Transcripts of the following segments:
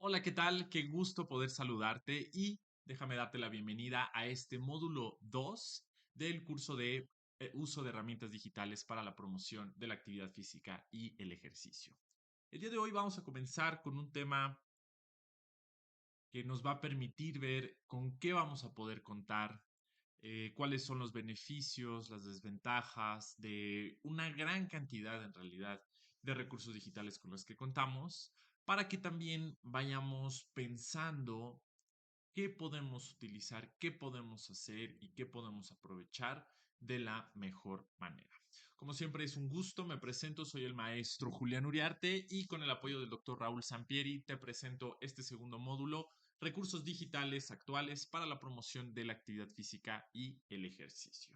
Hola, ¿qué tal? Qué gusto poder saludarte y déjame darte la bienvenida a este módulo 2 del curso de uso de herramientas digitales para la promoción de la actividad física y el ejercicio. El día de hoy vamos a comenzar con un tema que nos va a permitir ver con qué vamos a poder contar, cuáles son los beneficios, las desventajas de una gran cantidad en realidad de recursos digitales con los que contamos, para que también vayamos pensando qué podemos utilizar, qué podemos hacer y qué podemos aprovechar de la mejor manera. Como siempre es un gusto, me presento, soy el maestro Julián Uriarte y con el apoyo del doctor Raúl Sampieri te presento este segundo módulo, recursos digitales actuales para la promoción de la actividad física y el ejercicio.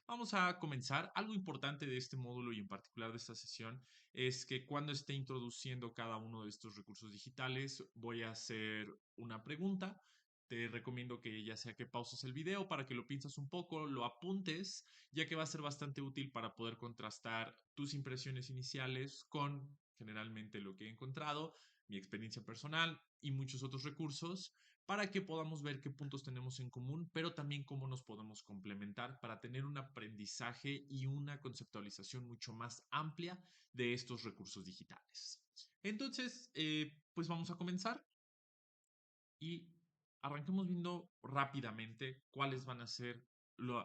Vamos a comenzar. Algo importante de este módulo y en particular de esta sesión es que cuando esté introduciendo cada uno de estos recursos digitales voy a hacer una pregunta. Te recomiendo que ya sea que pauses el video para que lo pienses un poco, lo apuntes, ya que va a ser bastante útil para poder contrastar tus impresiones iniciales con generalmente lo que he encontrado, mi experiencia personal y muchos otros recursos para que podamos ver qué puntos tenemos en común, pero también cómo nos podemos complementar para tener un aprendizaje y una conceptualización mucho más amplia de estos recursos digitales. Entonces, pues vamos a comenzar y arranquemos viendo rápidamente cuáles van a ser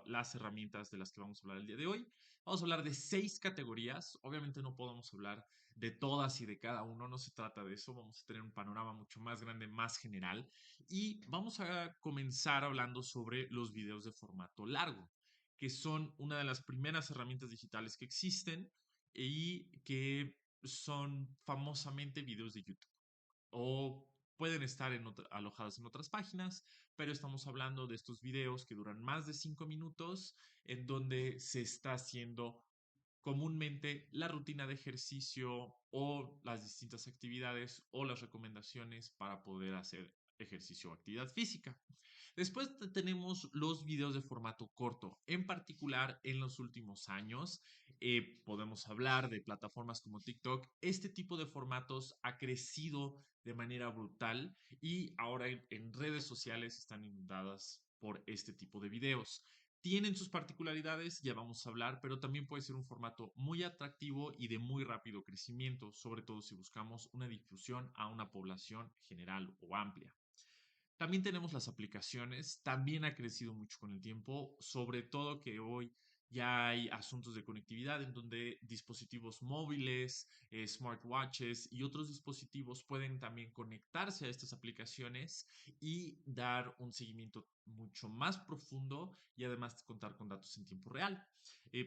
las herramientas de las que vamos a hablar el día de hoy. Vamos a hablar de 6 categorías. Obviamente no podemos hablar de todas y de cada uno, no se trata de eso. Vamos a tener un panorama mucho más grande, más general. Y vamos a comenzar hablando sobre los videos de formato largo, que son una de las primeras herramientas digitales que existen y que son famosamente videos de YouTube o pueden estar alojadas en otras páginas, pero estamos hablando de estos videos que duran más de 5 minutos, en donde se está haciendo comúnmente la rutina de ejercicio o las distintas actividades o las recomendaciones para poder hacer ejercicio o actividad física. Después tenemos los videos de formato corto, en particular en los últimos años. Podemos hablar de plataformas como TikTok. Este tipo de formatos ha crecido de manera brutal y ahora en redes sociales están inundadas por este tipo de videos. Tienen sus particularidades, ya vamos a hablar, pero también puede ser un formato muy atractivo y de muy rápido crecimiento, sobre todo si buscamos una difusión a una población general o amplia. También tenemos las aplicaciones, también ha crecido mucho con el tiempo, sobre todo que hoy ya hay asuntos de conectividad en donde dispositivos móviles, smartwatches y otros dispositivos pueden también conectarse a estas aplicaciones y dar un seguimiento mucho más profundo y además contar con datos en tiempo real.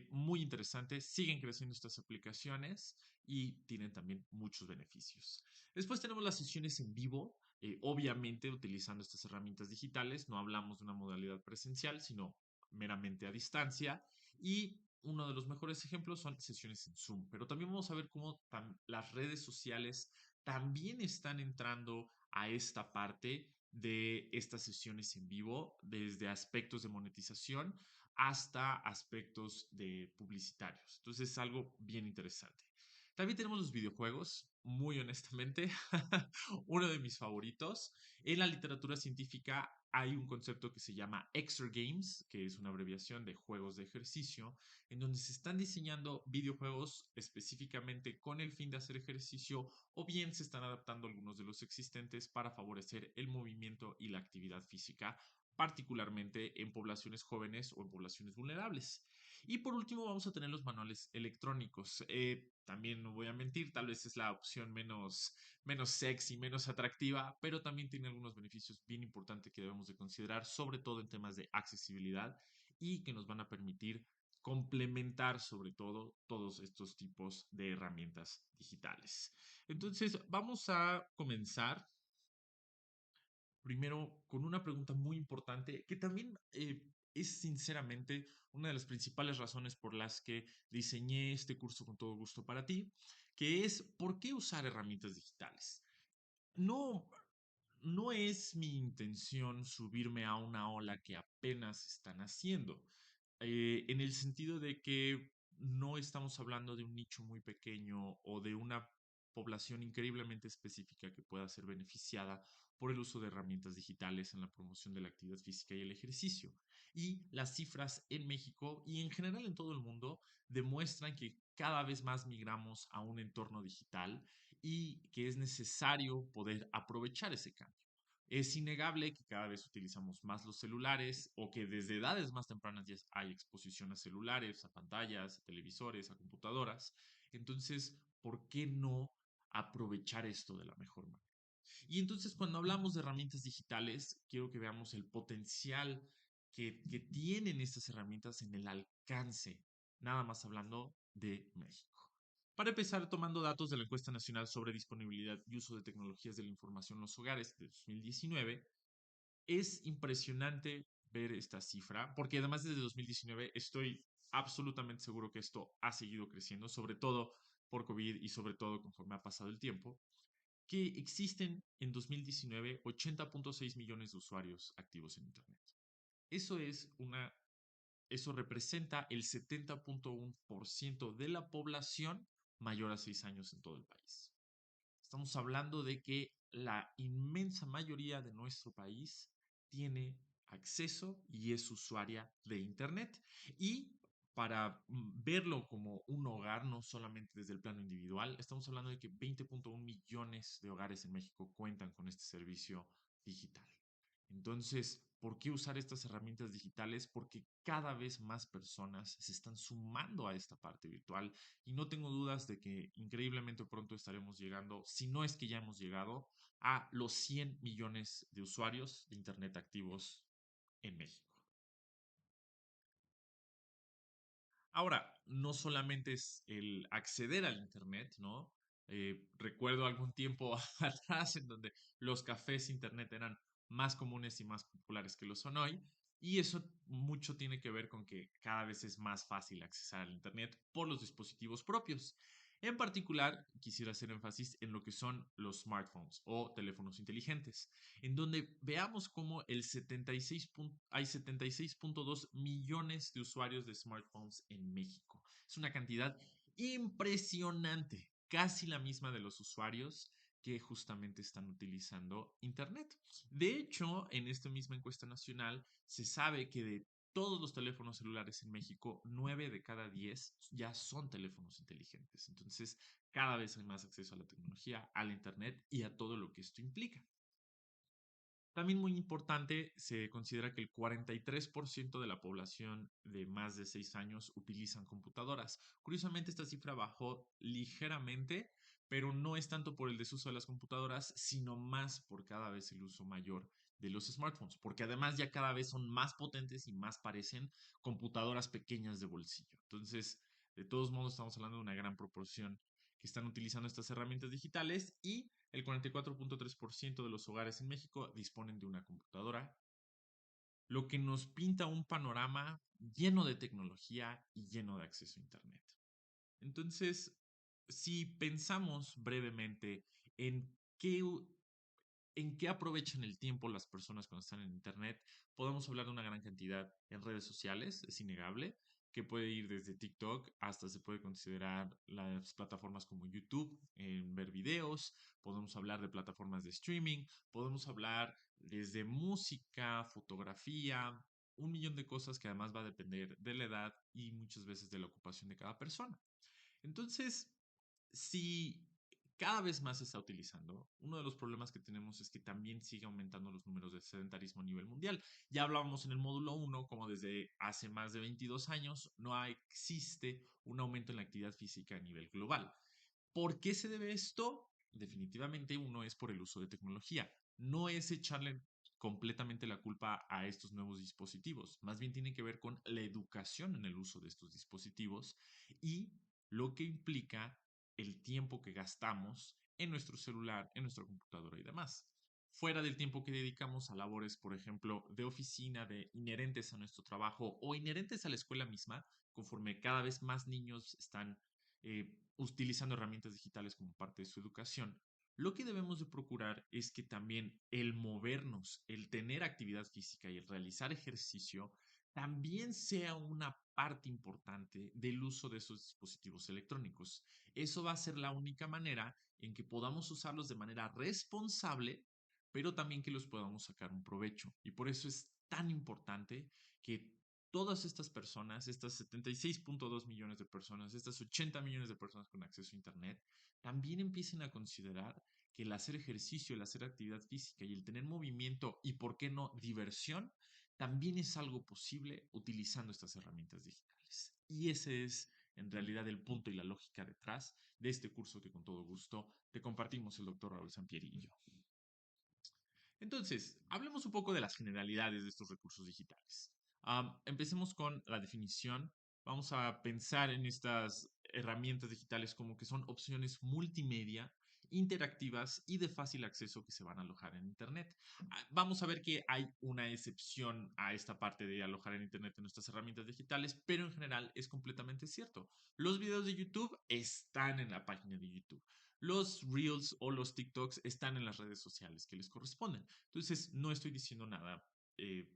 Muy interesante, siguen creciendo estas aplicaciones y tienen también muchos beneficios. Después tenemos las sesiones en vivo, obviamente utilizando estas herramientas digitales, no hablamos de una modalidad presencial, sino meramente a distancia. Y uno de los mejores ejemplos son sesiones en Zoom, pero también vamos a ver cómo las redes sociales también están entrando a esta parte de estas sesiones en vivo, desde aspectos de monetización hasta aspectos de publicitarios. Entonces es algo bien interesante. También tenemos los videojuegos, muy honestamente, uno de mis favoritos. En la literatura científica hay un concepto que se llama Extra Games, que es una abreviación de juegos de ejercicio, en donde se están diseñando videojuegos específicamente con el fin de hacer ejercicio o bien se están adaptando algunos de los existentes para favorecer el movimiento y la actividad física, particularmente en poblaciones jóvenes o en poblaciones vulnerables. Y por último vamos a tener los manuales electrónicos. También no voy a mentir, tal vez es la opción menos sexy, menos atractiva, pero también tiene algunos beneficios bien importantes que debemos de considerar, sobre todo en temas de accesibilidad y que nos van a permitir complementar sobre todo todos estos tipos de herramientas digitales. Entonces, vamos a comenzar primero con una pregunta muy importante que también es sinceramente una de las principales razones por las que diseñé este curso con todo gusto para ti, que es ¿por qué usar herramientas digitales? No, no es mi intención subirme a una ola que apenas están haciendo, en el sentido de que no estamos hablando de un nicho muy pequeño o de una población increíblemente específica que pueda ser beneficiada por el uso de herramientas digitales en la promoción de la actividad física y el ejercicio. Y las cifras en México y en general en todo el mundo demuestran que cada vez más migramos a un entorno digital y que es necesario poder aprovechar ese cambio. Es innegable que cada vez utilizamos más los celulares o que desde edades más tempranas ya hay exposición a celulares, a pantallas, a televisores, a computadoras. Entonces, ¿por qué no aprovechar esto de la mejor manera? Y entonces cuando hablamos de herramientas digitales, quiero que veamos el potencial que tienen estas herramientas en el alcance, nada más hablando de México. Para empezar, tomando datos de la encuesta nacional sobre disponibilidad y uso de tecnologías de la información en los hogares de 2019, es impresionante ver esta cifra, porque además desde 2019 estoy absolutamente seguro que esto ha seguido creciendo, sobre todo por COVID y sobre todo conforme ha pasado el tiempo, que existen en 2019 80.6 millones de usuarios activos en Internet. Eso es una, eso representa el 70.1% de la población mayor a 6 años en todo el país. Estamos hablando de que la inmensa mayoría de nuestro país tiene acceso y es usuaria de Internet. Y para verlo como un hogar, no solamente desde el plano individual, estamos hablando de que 20.1 millones de hogares en México cuentan con este servicio digital. Entonces, ¿por qué usar estas herramientas digitales? Porque cada vez más personas se están sumando a esta parte virtual y no tengo dudas de que increíblemente pronto estaremos llegando, si no es que ya hemos llegado, a los 100 millones de usuarios de Internet activos en México. Ahora, no solamente es el acceder al Internet, ¿no? Recuerdo algún tiempo atrás en donde los cafés Internet eran más comunes y más populares que lo son hoy, y eso mucho tiene que ver con que cada vez es más fácil accesar al Internet por los dispositivos propios. En particular, quisiera hacer énfasis en lo que son los smartphones o teléfonos inteligentes, en donde veamos cómo hay 76.2 millones de usuarios de smartphones en México. Es una cantidad impresionante, casi la misma de los usuarios que justamente están utilizando Internet. De hecho, en esta misma encuesta nacional se sabe que de todos los teléfonos celulares en México, 9 de cada 10 ya son teléfonos inteligentes. Entonces, cada vez hay más acceso a la tecnología, al Internet y a todo lo que esto implica. También muy importante, se considera que el 43% de la población de más de 6 años utilizan computadoras. Curiosamente, esta cifra bajó ligeramente, pero no es tanto por el desuso de las computadoras, sino más por cada vez el uso mayor de los smartphones, porque además ya cada vez son más potentes y más parecen computadoras pequeñas de bolsillo. Entonces, de todos modos, estamos hablando de una gran proporción que están utilizando estas herramientas digitales y el 44.3% de los hogares en México disponen de una computadora, lo que nos pinta un panorama lleno de tecnología y lleno de acceso a Internet. Entonces, si pensamos brevemente en qué en qué aprovechan el tiempo las personas cuando están en Internet. Podemos hablar de una gran cantidad en redes sociales, es innegable, que puede ir desde TikTok hasta se puede considerar las plataformas como YouTube, en ver videos, podemos hablar de plataformas de streaming, podemos hablar desde música, fotografía, un millón de cosas que además va a depender de la edad y muchas veces de la ocupación de cada persona. Entonces, si cada vez más se está utilizando, uno de los problemas que tenemos es que también sigue aumentando los números de sedentarismo a nivel mundial. Ya hablábamos en el módulo 1 como desde hace más de 22 años no existe un aumento en la actividad física a nivel global. ¿Por qué se debe esto? Definitivamente uno es por el uso de tecnología. No es echarle completamente la culpa a estos nuevos dispositivos. Más bien tiene que ver con la educación en el uso de estos dispositivos y lo que implica el tiempo que gastamos en nuestro celular, en nuestra computadora y demás. Fuera del tiempo que dedicamos a labores, por ejemplo, de oficina, de inherentes a nuestro trabajo o inherentes a la escuela misma, conforme cada vez más niños están utilizando herramientas digitales como parte de su educación, lo que debemos de procurar es que también el movernos, el tener actividad física y el realizar ejercicio también sea una parte importante del uso de esos dispositivos electrónicos. Eso va a ser la única manera en que podamos usarlos de manera responsable, pero también que los podamos sacar un provecho. Y por eso es tan importante que todas estas personas, estas 76.2 millones de personas, estas 80 millones de personas con acceso a Internet, también empiecen a considerar que el hacer ejercicio, el hacer actividad física y el tener movimiento y, por qué no, diversión, también es algo posible utilizando estas herramientas digitales. Y ese es en realidad el punto y la lógica detrás de este curso que con todo gusto te compartimos el doctor Raúl Sampieri y yo. Entonces, hablemos un poco de las generalidades de estos recursos digitales. Empecemos con la definición. Vamos a pensar en estas herramientas digitales como que son opciones multimedia, interactivas y de fácil acceso que se van a alojar en Internet. Vamos a ver que hay una excepción a esta parte de alojar en Internet en nuestras herramientas digitales, pero en general es completamente cierto. Los videos de YouTube están en la página de YouTube. Los Reels o los TikToks están en las redes sociales que les corresponden. Entonces, no estoy diciendo nada eh,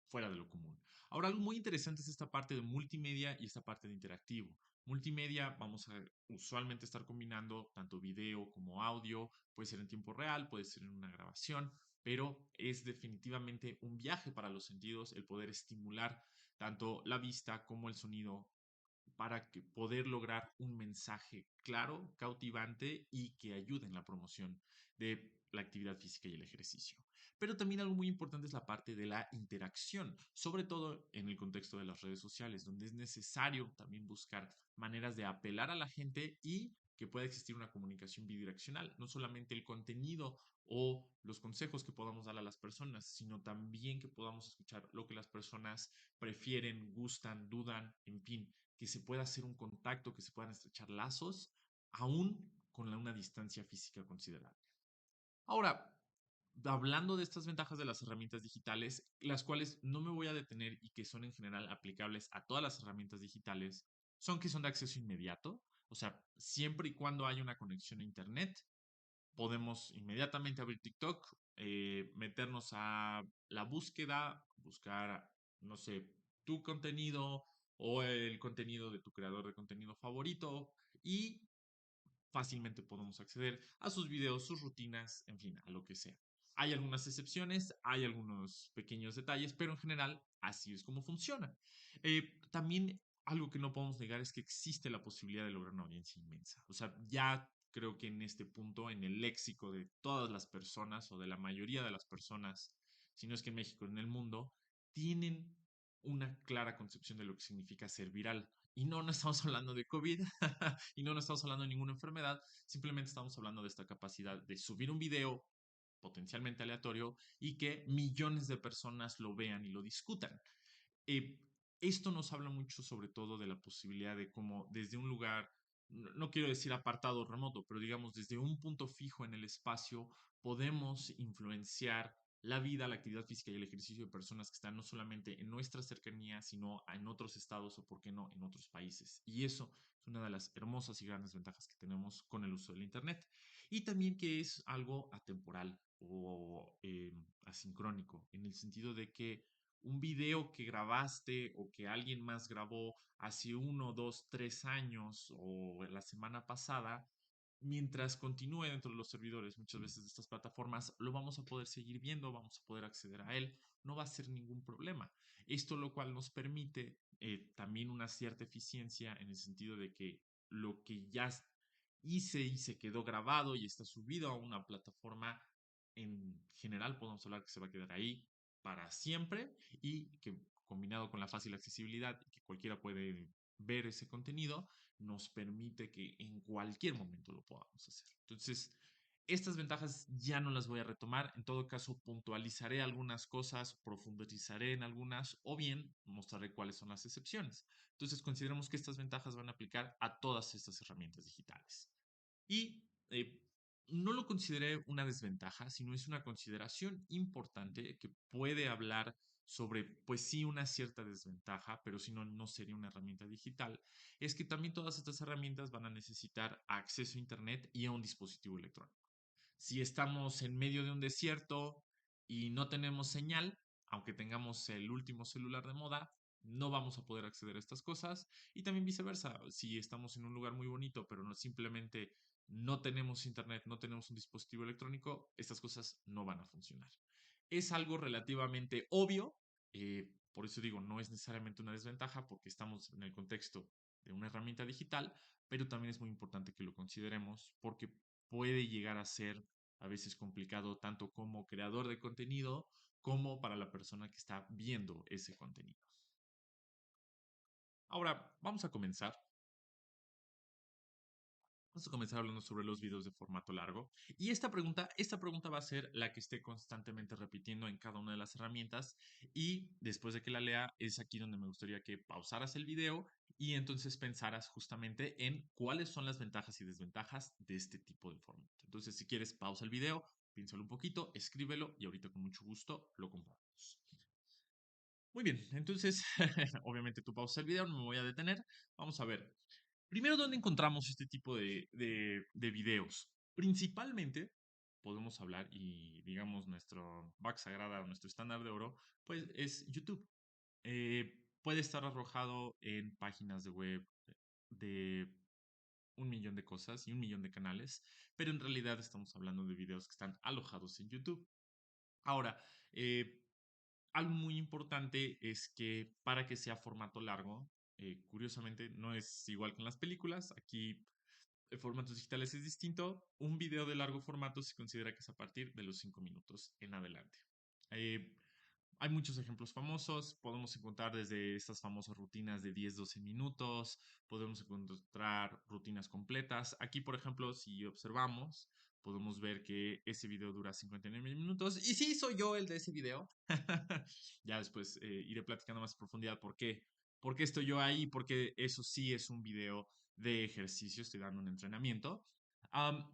fuera de lo común. Ahora, algo muy interesante es esta parte de multimedia y esta parte de interactivo. Multimedia, vamos a usualmente estar combinando tanto video como audio, puede ser en tiempo real, puede ser en una grabación, pero es definitivamente un viaje para los sentidos el poder estimular tanto la vista como el sonido para que poder lograr un mensaje claro, cautivante y que ayude en la promoción de la actividad física y el ejercicio. Pero también algo muy importante es la parte de la interacción, sobre todo en el contexto de las redes sociales, donde es necesario también buscar maneras de apelar a la gente y que pueda existir una comunicación bidireccional, no solamente el contenido o los consejos que podamos dar a las personas, sino también que podamos escuchar lo que las personas prefieren, gustan, dudan, en fin, que se pueda hacer un contacto, que se puedan estrechar lazos, aún con una distancia física considerable. Ahora, hablando de estas ventajas de las herramientas digitales, las cuales no me voy a detener y que son en general aplicables a todas las herramientas digitales, son que son de acceso inmediato, o sea, siempre y cuando haya una conexión a Internet, podemos inmediatamente abrir TikTok, meternos a la búsqueda, buscar, no sé, tu contenido o el contenido de tu creador de contenido favorito y fácilmente podemos acceder a sus videos, sus rutinas, en fin, a lo que sea. Hay algunas excepciones, hay algunos pequeños detalles, pero en general así es como funciona. También algo que no podemos negar es que existe la posibilidad de lograr una audiencia inmensa. O sea, ya creo que en este punto, en el léxico de todas las personas o de la mayoría de las personas, si no es que en México, en el mundo, tienen una clara concepción de lo que significa ser viral. Y no, no estamos hablando de COVID y no, no estamos hablando de ninguna enfermedad, simplemente estamos hablando de esta capacidad de subir un video potencialmente aleatorio y que millones de personas lo vean y lo discutan. Eh, Esto nos habla mucho sobre todo de la posibilidad de cómo desde un lugar, no quiero decir apartado o remoto, pero digamos desde un punto fijo en el espacio, podemos influenciar la vida, la actividad física y el ejercicio de personas que están no solamente en nuestra cercanía, sino en otros estados o, por qué no, en otros países. Y eso es una de las hermosas y grandes ventajas que tenemos con el uso del Internet. Y también que es algo atemporal o asincrónico, en el sentido de que un video que grabaste o que alguien más grabó hace 1, 2, 3 años o la semana pasada, mientras continúe dentro de los servidores, muchas veces de estas plataformas, lo vamos a poder seguir viendo, vamos a poder acceder a él, no va a ser ningún problema. Esto lo cual nos permite también una cierta eficiencia en el sentido de que lo que ya hice y se quedó grabado y está subido a una plataforma, en general podemos hablar que se va a quedar ahí para siempre y que combinado con la fácil accesibilidad y que cualquiera puede ver ese contenido, nos permite que en cualquier momento lo podamos hacer. Entonces, estas ventajas ya no las voy a retomar, en todo caso puntualizaré algunas cosas, profundizaré en algunas o bien mostraré cuáles son las excepciones. Entonces, consideremos que estas ventajas van a aplicar a todas estas herramientas digitales. Y no lo consideré una desventaja, sino es una consideración importante que puede hablar sobre, pues sí, una cierta desventaja, pero si no, no sería una herramienta digital, es que también todas estas herramientas van a necesitar acceso a Internet y a un dispositivo electrónico. Si estamos en medio de un desierto y no tenemos señal, aunque tengamos el último celular de moda, no vamos a poder acceder a estas cosas. Y también viceversa, si estamos en un lugar muy bonito, pero no simplemente no tenemos internet, no tenemos un dispositivo electrónico, estas cosas no van a funcionar. Es algo relativamente obvio, por eso digo, no es necesariamente una desventaja porque estamos en el contexto de una herramienta digital, pero también es muy importante que lo consideremos porque puede llegar a ser a veces complicado tanto como creador de contenido como para la persona que está viendo ese contenido. Ahora, vamos a comenzar. Vamos a comenzar hablando sobre los videos de formato largo. Y esta pregunta va a ser la que esté constantemente repitiendo en cada una de las herramientas. Y después de que la lea, es aquí donde me gustaría que pausaras el video y entonces pensaras justamente en cuáles son las ventajas y desventajas de este tipo de formato. Entonces, si quieres, pausa el video, piénsalo un poquito, escríbelo y ahorita con mucho gusto lo compartimos. Muy bien, entonces, obviamente tú pausa el video, no me voy a detener. Vamos a ver. Primero, ¿dónde encontramos este tipo de videos? Principalmente podemos hablar y digamos nuestro back sagrada, nuestro estándar de oro, pues es YouTube. Puede estar arrojado en páginas de web de un millón de cosas y un millón de canales, pero en realidad estamos hablando de videos que están alojados en YouTube. Ahora, algo muy importante es que para que sea formato largo, curiosamente no es igual que en las películas, aquí formatos digitales es distinto. Un video de largo formato se considera que es a partir de los 5 minutos en adelante. Eh, Hay muchos ejemplos famosos, podemos encontrar desde estas famosas rutinas de 10-12 minutos, podemos encontrar rutinas completas. Aquí, por ejemplo, si observamos, podemos ver que ese video dura 59 minutos. Y sí, soy yo el de ese video. Ya después iré platicando más a profundidad por qué estoy yo ahí, porque eso sí es un video de ejercicio, estoy dando un entrenamiento. Am,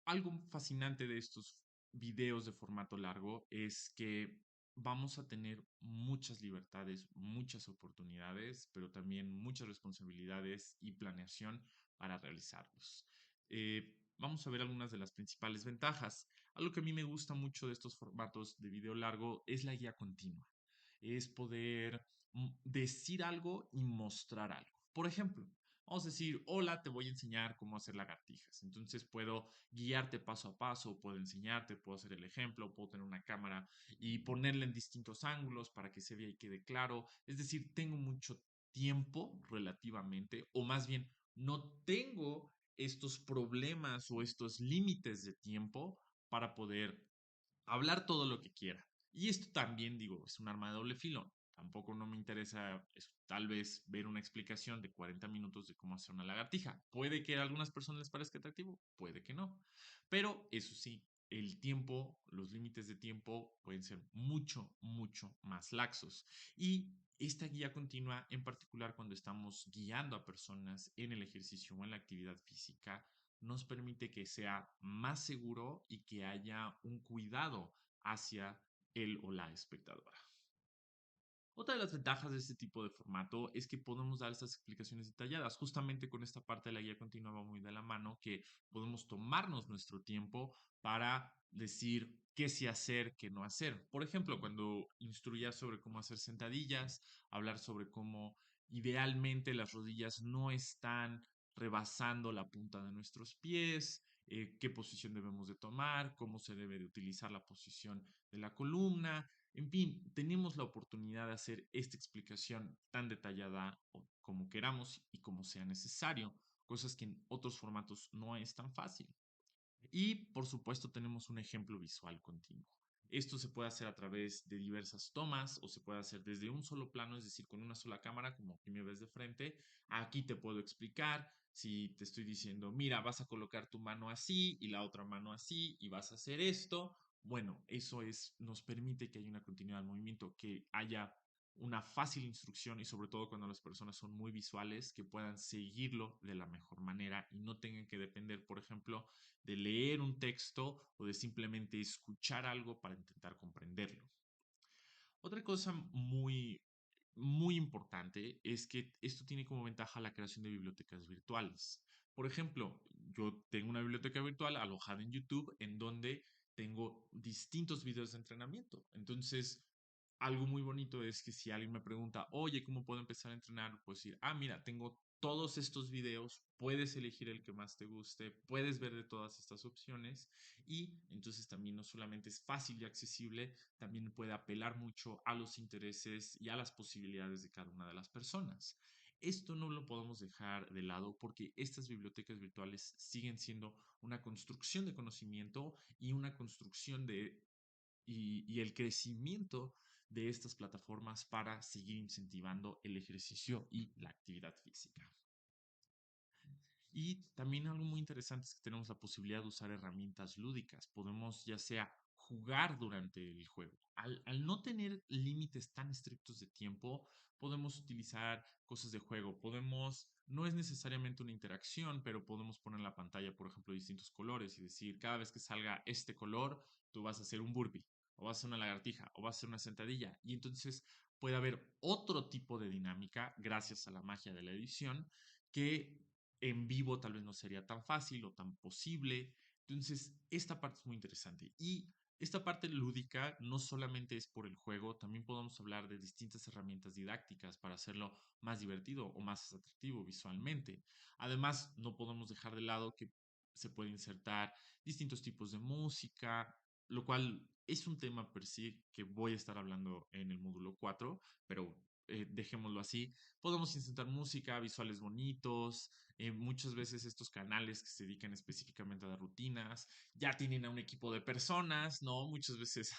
Algo fascinante de estos videos de formato largo es que vamos a tener muchas libertades, muchas oportunidades, pero también muchas responsabilidades y planeación para realizarlos. Vamos a ver algunas de las principales ventajas. Algo que a mí me gusta mucho de estos formatos de video largo es la guía continua. Es poder decir algo y mostrar algo. Por ejemplo, vamos a decir, hola, te voy a enseñar cómo hacer lagartijas. Entonces puedo guiarte paso a paso, puedo enseñarte, puedo hacer el ejemplo, puedo tener una cámara y ponerla en distintos ángulos para que se vea y quede claro. Es decir, tengo mucho tiempo relativamente, o más bien, no tengo estos problemas o estos límites de tiempo para poder hablar todo lo que quiera. Y esto también, digo, es un arma de doble filo. Tampoco no me interesa tal vez ver una explicación de 40 minutos de cómo hacer una lagartija. Puede que a algunas personas les parezca atractivo, puede que no. Pero eso sí, el tiempo, los límites de tiempo pueden ser mucho, mucho más laxos. Y esta guía continua, en particular cuando estamos guiando a personas en el ejercicio o en la actividad física, nos permite que sea más seguro y que haya un cuidado hacia el o la espectadora. Otra de las ventajas de este tipo de formato es que podemos dar estas explicaciones detalladas. Justamente con esta parte de la guía continua va muy de la mano que podemos tomarnos nuestro tiempo para decir qué sí hacer, qué no hacer. Por ejemplo, cuando instruía sobre cómo hacer sentadillas, hablar sobre cómo idealmente las rodillas no están rebasando la punta de nuestros pies, qué posición debemos de tomar, cómo se debe de utilizar la posición de la columna, en fin, tenemos la oportunidad de hacer esta explicación tan detallada como queramos y como sea necesario, cosas que en otros formatos no es tan fácil. Y por supuesto tenemos un ejemplo visual continuo. Esto se puede hacer a través de diversas tomas o se puede hacer desde un solo plano, es decir, con una sola cámara, como aquí me ves de frente. Aquí te puedo explicar si te estoy diciendo, mira, vas a colocar tu mano así y la otra mano así y vas a hacer esto. Bueno, eso nos permite que haya una continuidad del movimiento, que haya una fácil instrucción y sobre todo cuando las personas son muy visuales, que puedan seguirlo de la mejor manera y no tengan que depender, por ejemplo, de leer un texto o de simplemente escuchar algo para intentar comprenderlo. Otra cosa muy importante es que esto tiene como ventaja la creación de bibliotecas virtuales. Por ejemplo, yo tengo una biblioteca virtual alojada en YouTube en donde tengo distintos videos de entrenamiento. Entonces, algo muy bonito es que si alguien me pregunta, oye, ¿cómo puedo empezar a entrenar? Pues decir, mira, tengo todos estos videos, puedes elegir el que más te guste, puedes ver de todas estas opciones y entonces también no solamente es fácil y accesible, también puede apelar mucho a los intereses y a las posibilidades de cada una de las personas. Esto no lo podemos dejar de lado porque estas bibliotecas virtuales siguen siendo una construcción de conocimiento y una construcción y el crecimiento de estas plataformas para seguir incentivando el ejercicio y la actividad física. Y también algo muy interesante es que tenemos la posibilidad de usar herramientas lúdicas. Podemos ya sea jugar durante el juego. Al no tener límites tan estrictos de tiempo, podemos utilizar cosas de juego. No es necesariamente una interacción, pero podemos poner en la pantalla, por ejemplo, distintos colores y decir, cada vez que salga este color, tú vas a hacer un burpee, o vas a hacer una lagartija, o vas a hacer una sentadilla. Y entonces puede haber otro tipo de dinámica gracias a la magia de la edición que en vivo tal vez no sería tan fácil o tan posible. Entonces, esta parte es muy interesante. Y esta parte lúdica no solamente es por el juego, también podemos hablar de distintas herramientas didácticas para hacerlo más divertido o más atractivo visualmente. Además, no podemos dejar de lado que se puede insertar distintos tipos de música, lo cual es un tema per sí que voy a estar hablando en el módulo 4, pero dejémoslo así. Podemos insertar música, visuales bonitos, muchas veces estos canales que se dedican específicamente a dar rutinas ya tienen a un equipo de personas, ¿no? Muchas veces,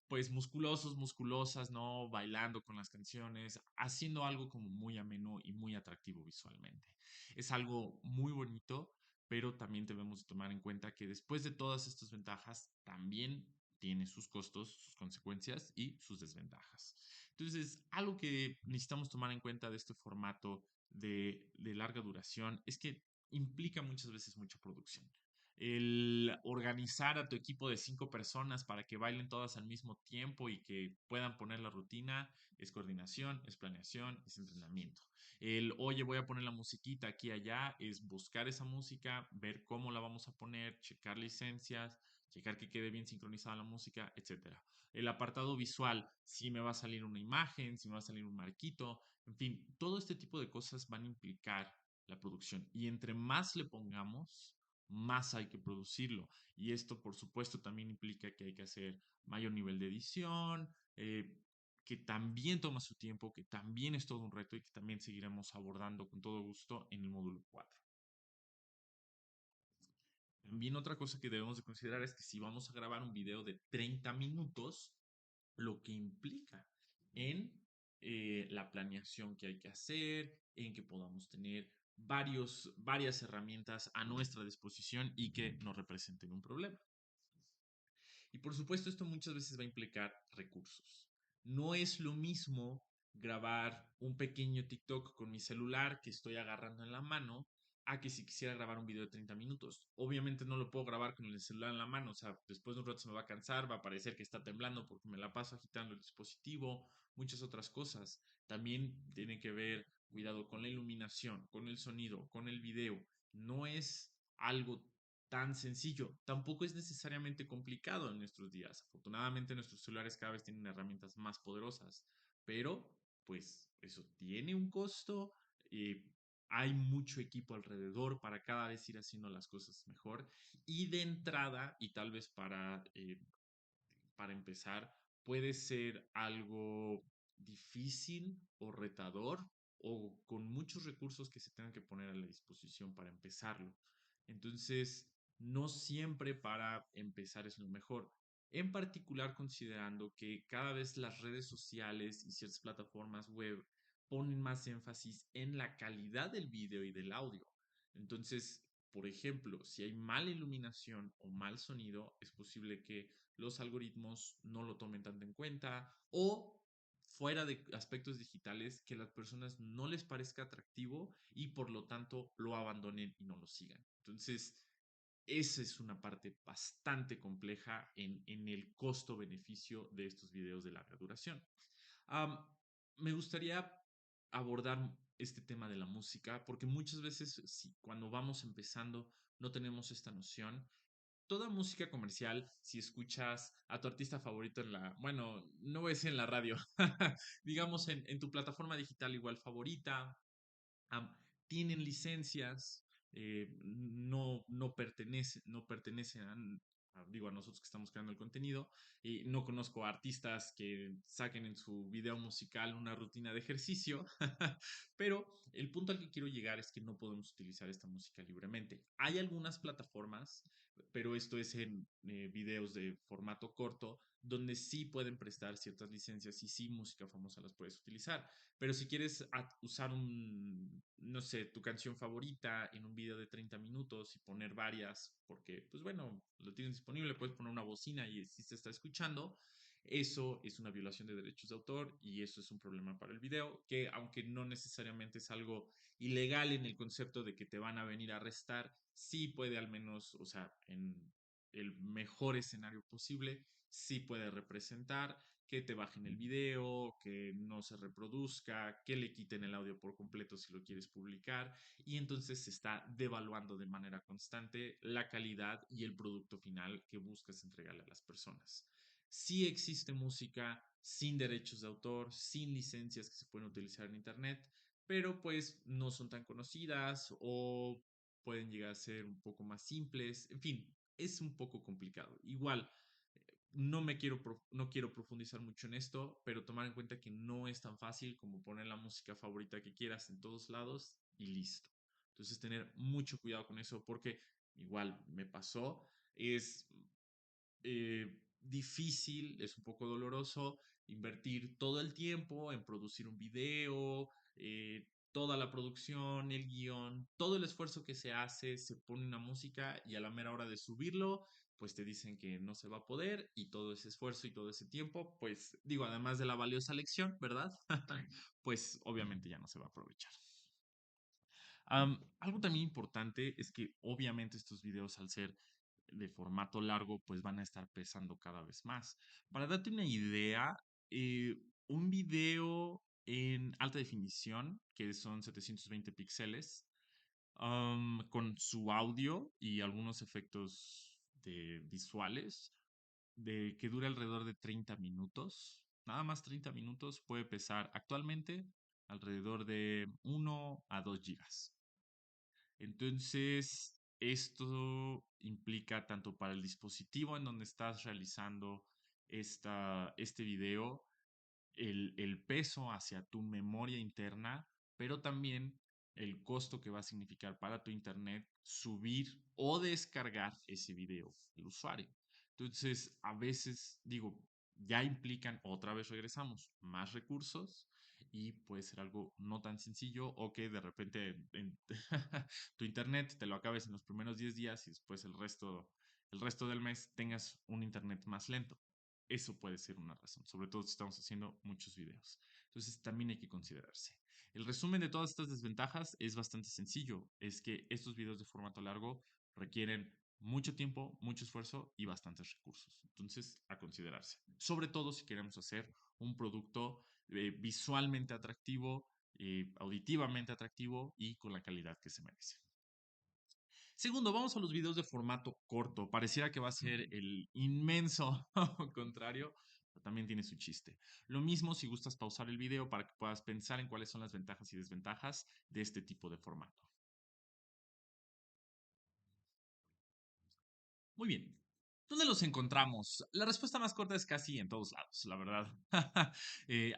pues musculosos, musculosas, ¿no? Bailando con las canciones, haciendo algo como muy ameno y muy atractivo visualmente. Es algo muy bonito, pero también debemos tomar en cuenta que después de todas estas ventajas, también tiene sus costos, sus consecuencias y sus desventajas. Entonces, algo que necesitamos tomar en cuenta de este formato de larga duración es que implica muchas veces mucha producción. El organizar a tu equipo de 5 personas para que bailen todas al mismo tiempo y que puedan poner la rutina es coordinación, es planeación, es entrenamiento. Oye, voy a poner la musiquita aquí y allá, es buscar esa música, ver cómo la vamos a poner, checar licencias, checar que quede bien sincronizada la música, etcétera. El apartado visual, si me va a salir una imagen, si me va a salir un marquito, en fin, todo este tipo de cosas van a implicar la producción y entre más le pongamos, más hay que producirlo. Y esto, por supuesto, también implica que hay que hacer mayor nivel de edición, que también toma su tiempo, que también es todo un reto y que también seguiremos abordando con todo gusto en el módulo 4. También otra cosa que debemos de considerar es que si vamos a grabar un video de 30 minutos, lo que implica en la planeación que hay que hacer, en que podamos tener varias herramientas a nuestra disposición y que nos representen un problema. Y por supuesto, esto muchas veces va a implicar recursos. No es lo mismo grabar un pequeño TikTok con mi celular que estoy agarrando en la mano a que si quisiera grabar un video de 30 minutos. Obviamente no lo puedo grabar con el celular en la mano, o sea, después de un rato se me va a cansar, va a parecer que está temblando porque me la paso agitando el dispositivo, muchas otras cosas. También tiene que ver, cuidado con la iluminación, con el sonido, con el video. No es algo tan sencillo. Tampoco es necesariamente complicado en nuestros días. Afortunadamente nuestros celulares cada vez tienen herramientas más poderosas, pero pues eso tiene un costo. Hay mucho equipo alrededor para cada vez ir haciendo las cosas mejor. Y de entrada, y tal vez para empezar, puede ser algo difícil o retador o con muchos recursos que se tengan que poner a la disposición para empezarlo. Entonces, no siempre para empezar es lo mejor. En particular, considerando que cada vez las redes sociales y ciertas plataformas web ponen más énfasis en la calidad del video y del audio. Entonces, por ejemplo, si hay mala iluminación o mal sonido, es posible que los algoritmos no lo tomen tanto en cuenta o fuera de aspectos digitales que a las personas no les parezca atractivo y por lo tanto lo abandonen y no lo sigan. Entonces, esa es una parte bastante compleja en el costo-beneficio de estos videos de larga duración. Um, Me gustaría abordar este tema de la música porque muchas veces cuando vamos empezando no tenemos esta noción. Toda música comercial, si escuchas a tu artista favorito bueno, no voy a decir en la radio, digamos en tu plataforma digital igual favorita, am, tienen licencias, no pertenecen digo, a nosotros que estamos creando el contenido, y no conozco artistas que saquen en su video musical una rutina de ejercicio, pero el punto al que quiero llegar es que no podemos utilizar esta música libremente. Hay algunas plataformas, pero esto es en videos de formato corto, donde sí pueden prestar ciertas licencias y sí música famosa las puedes utilizar. Pero si quieres usar no sé, tu canción favorita en un video de 30 minutos y poner varias, porque, pues bueno, lo tienes disponible, puedes poner una bocina y si se está escuchando, eso es una violación de derechos de autor y eso es un problema para el video, que aunque no necesariamente es algo ilegal en el concepto de que te van a venir a arrestar, sí puede al menos, o sea, en el mejor escenario posible, sí puede representar que te bajen el video, que no se reproduzca, que le quiten el audio por completo si lo quieres publicar y entonces se está devaluando de manera constante la calidad y el producto final que buscas entregarle a las personas. Sí existe música sin derechos de autor, sin licencias que se pueden utilizar en Internet, pero pues no son tan conocidas o pueden llegar a ser un poco más simples, en fin, es un poco complicado. Igual, no quiero profundizar mucho en esto, pero tomar en cuenta que no es tan fácil como poner la música favorita que quieras en todos lados y listo. Entonces, tener mucho cuidado con eso porque igual me pasó, es difícil, es un poco doloroso invertir todo el tiempo en producir un video, toda la producción, el guión, todo el esfuerzo que se hace, se pone una música y a la mera hora de subirlo, pues te dicen que no se va a poder y todo ese esfuerzo y todo ese tiempo, pues digo, además de la valiosa lección, ¿verdad? Pues obviamente ya no se va a aprovechar. Algo también importante es que obviamente estos videos al ser de formato largo pues van a estar pesando cada vez más. Para darte una idea, un video en alta definición, que son 720 píxeles, con su audio y algunos efectos visuales, que dura alrededor de 30 minutos, nada más 30 minutos, puede pesar actualmente alrededor de 1 a 2 gigas. Entonces, esto implica tanto para el dispositivo en donde estás realizando este video, el peso hacia tu memoria interna, pero también el costo que va a significar para tu internet subir o descargar ese video el usuario. Entonces, a veces digo, ya implican, otra vez regresamos, más recursos y puede ser algo no tan sencillo o que de repente tu internet te lo acabes en los primeros 10 días y después el resto del mes tengas un internet más lento. Eso puede ser una razón, sobre todo si estamos haciendo muchos videos. Entonces también hay que considerarse. El resumen de todas estas desventajas es bastante sencillo. Es que estos videos de formato largo requieren mucho tiempo, mucho esfuerzo y bastantes recursos. Entonces, a considerarse. Sobre todo si queremos hacer un producto visualmente atractivo, auditivamente atractivo y con la calidad que se merece. Segundo, vamos a los videos de formato corto. Pareciera que va a ser el inmenso contrario, pero también tiene su chiste. Lo mismo si gustas pausar el video para que puedas pensar en cuáles son las ventajas y desventajas de este tipo de formato. Muy bien. ¿Dónde los encontramos? La respuesta más corta es casi en todos lados, la verdad.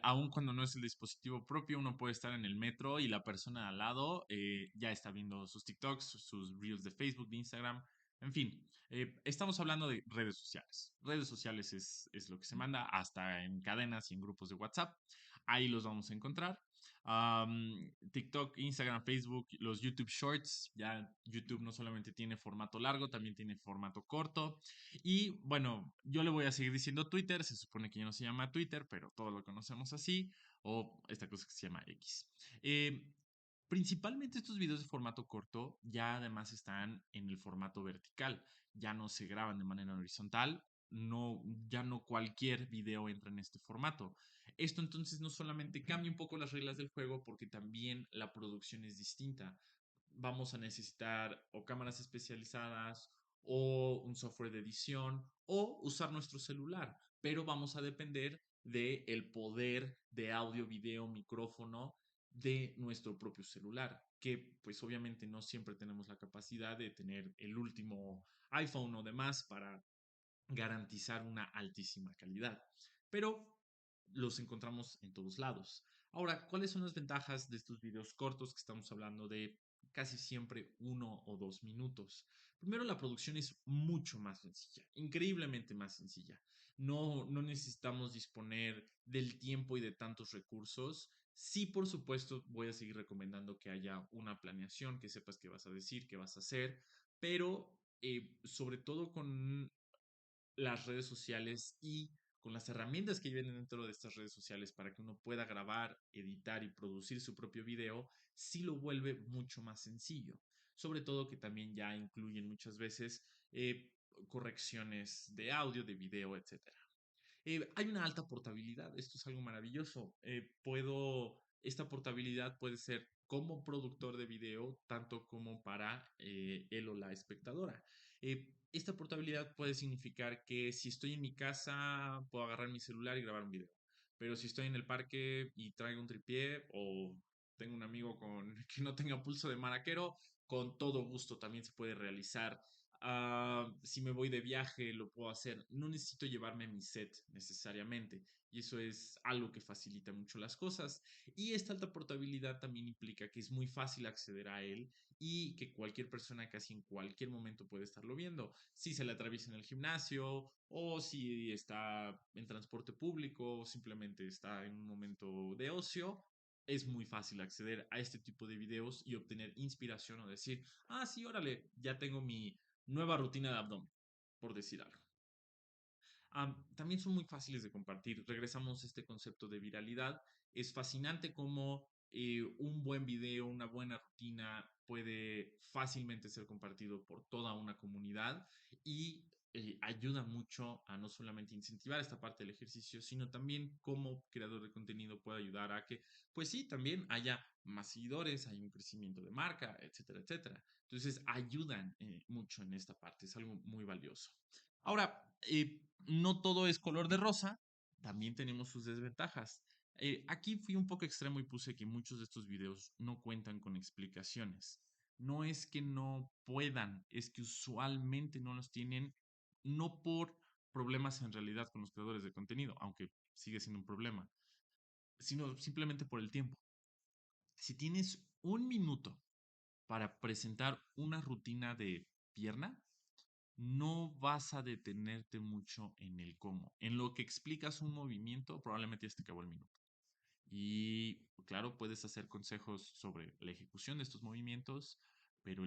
Aun cuando no es el dispositivo propio, uno puede estar en el metro y la persona al lado ya está viendo sus TikToks, sus Reels de Facebook, de Instagram, en fin. Estamos hablando de redes sociales. Redes sociales es lo que se manda hasta en cadenas y en grupos de WhatsApp. Ahí los vamos a encontrar. TikTok, Instagram, Facebook, los YouTube Shorts. Ya YouTube no solamente tiene formato largo, también tiene formato corto. Y bueno, yo le voy a seguir diciendo Twitter. Se supone que ya no se llama Twitter, pero todos lo conocemos así. O esta cosa que se llama X. Principalmente estos videos de formato corto ya además están en el formato vertical, ya no se graban de manera horizontal, no, ya no cualquier video entra en este formato. Esto entonces no solamente cambia un poco las reglas del juego porque también la producción es distinta. Vamos a necesitar o cámaras especializadas o un software de edición o usar nuestro celular, pero vamos a depender del poder de audio, video, micrófono de nuestro propio celular, que pues obviamente no siempre tenemos la capacidad de tener el último iPhone o demás para garantizar una altísima calidad, pero los encontramos en todos lados. Ahora, ¿cuáles son las ventajas de estos videos cortos que estamos hablando de casi siempre 1 o 2 minutos? Primero, la producción es mucho más sencilla, increíblemente más sencilla. No necesitamos disponer del tiempo y de tantos recursos. Sí, por supuesto, voy a seguir recomendando que haya una planeación, que sepas qué vas a decir, qué vas a hacer, pero sobre todo con las redes sociales y con las herramientas que vienen dentro de estas redes sociales para que uno pueda grabar, editar y producir su propio video, sí lo vuelve mucho más sencillo. Sobre todo que también ya incluyen muchas veces correcciones de audio, de video, etcétera. Hay una alta portabilidad, esto es algo maravilloso. Esta portabilidad puede ser como productor de video, tanto como para él o la espectadora. Esta portabilidad puede significar que si estoy en mi casa, puedo agarrar mi celular y grabar un video. Pero si estoy en el parque y traigo un tripié o tengo un amigo que no tenga pulso de maraquero, con todo gusto también se puede realizar. Si me voy de viaje, lo puedo hacer. No necesito llevarme mi set necesariamente. Y eso es algo que facilita mucho las cosas. Y esta alta portabilidad también implica que es muy fácil acceder a él y que cualquier persona casi en cualquier momento puede estarlo viendo. Si se le atraviesa en el gimnasio o si está en transporte público o simplemente está en un momento de ocio, es muy fácil acceder a este tipo de videos y obtener inspiración o decir, sí, órale, ya tengo mi nueva rutina de abdomen, por decir algo. También son muy fáciles de compartir. Regresamos a este concepto de viralidad. Es fascinante cómo un buen video, una buena rutina puede fácilmente ser compartido por toda una comunidad y ayuda mucho a no solamente incentivar esta parte del ejercicio, sino también como creador de contenido puede ayudar a que, pues sí, también haya más seguidores, hay un crecimiento de marca, etcétera, etcétera. Entonces ayudan mucho en esta parte, es algo muy valioso. Ahora, no todo es color de rosa, también tenemos sus desventajas. Aquí fui un poco extremo y puse que muchos de estos videos no cuentan con explicaciones. No es que no puedan, es que usualmente no los tienen, no por problemas en realidad con los creadores de contenido, aunque sigue siendo un problema, sino simplemente por el tiempo. Si tienes 1 minuto para presentar una rutina de pierna, no vas a detenerte mucho en el cómo. En lo que explicas un movimiento, probablemente ya se te acabó el minuto. Y claro, puedes hacer consejos sobre la ejecución de estos movimientos, pero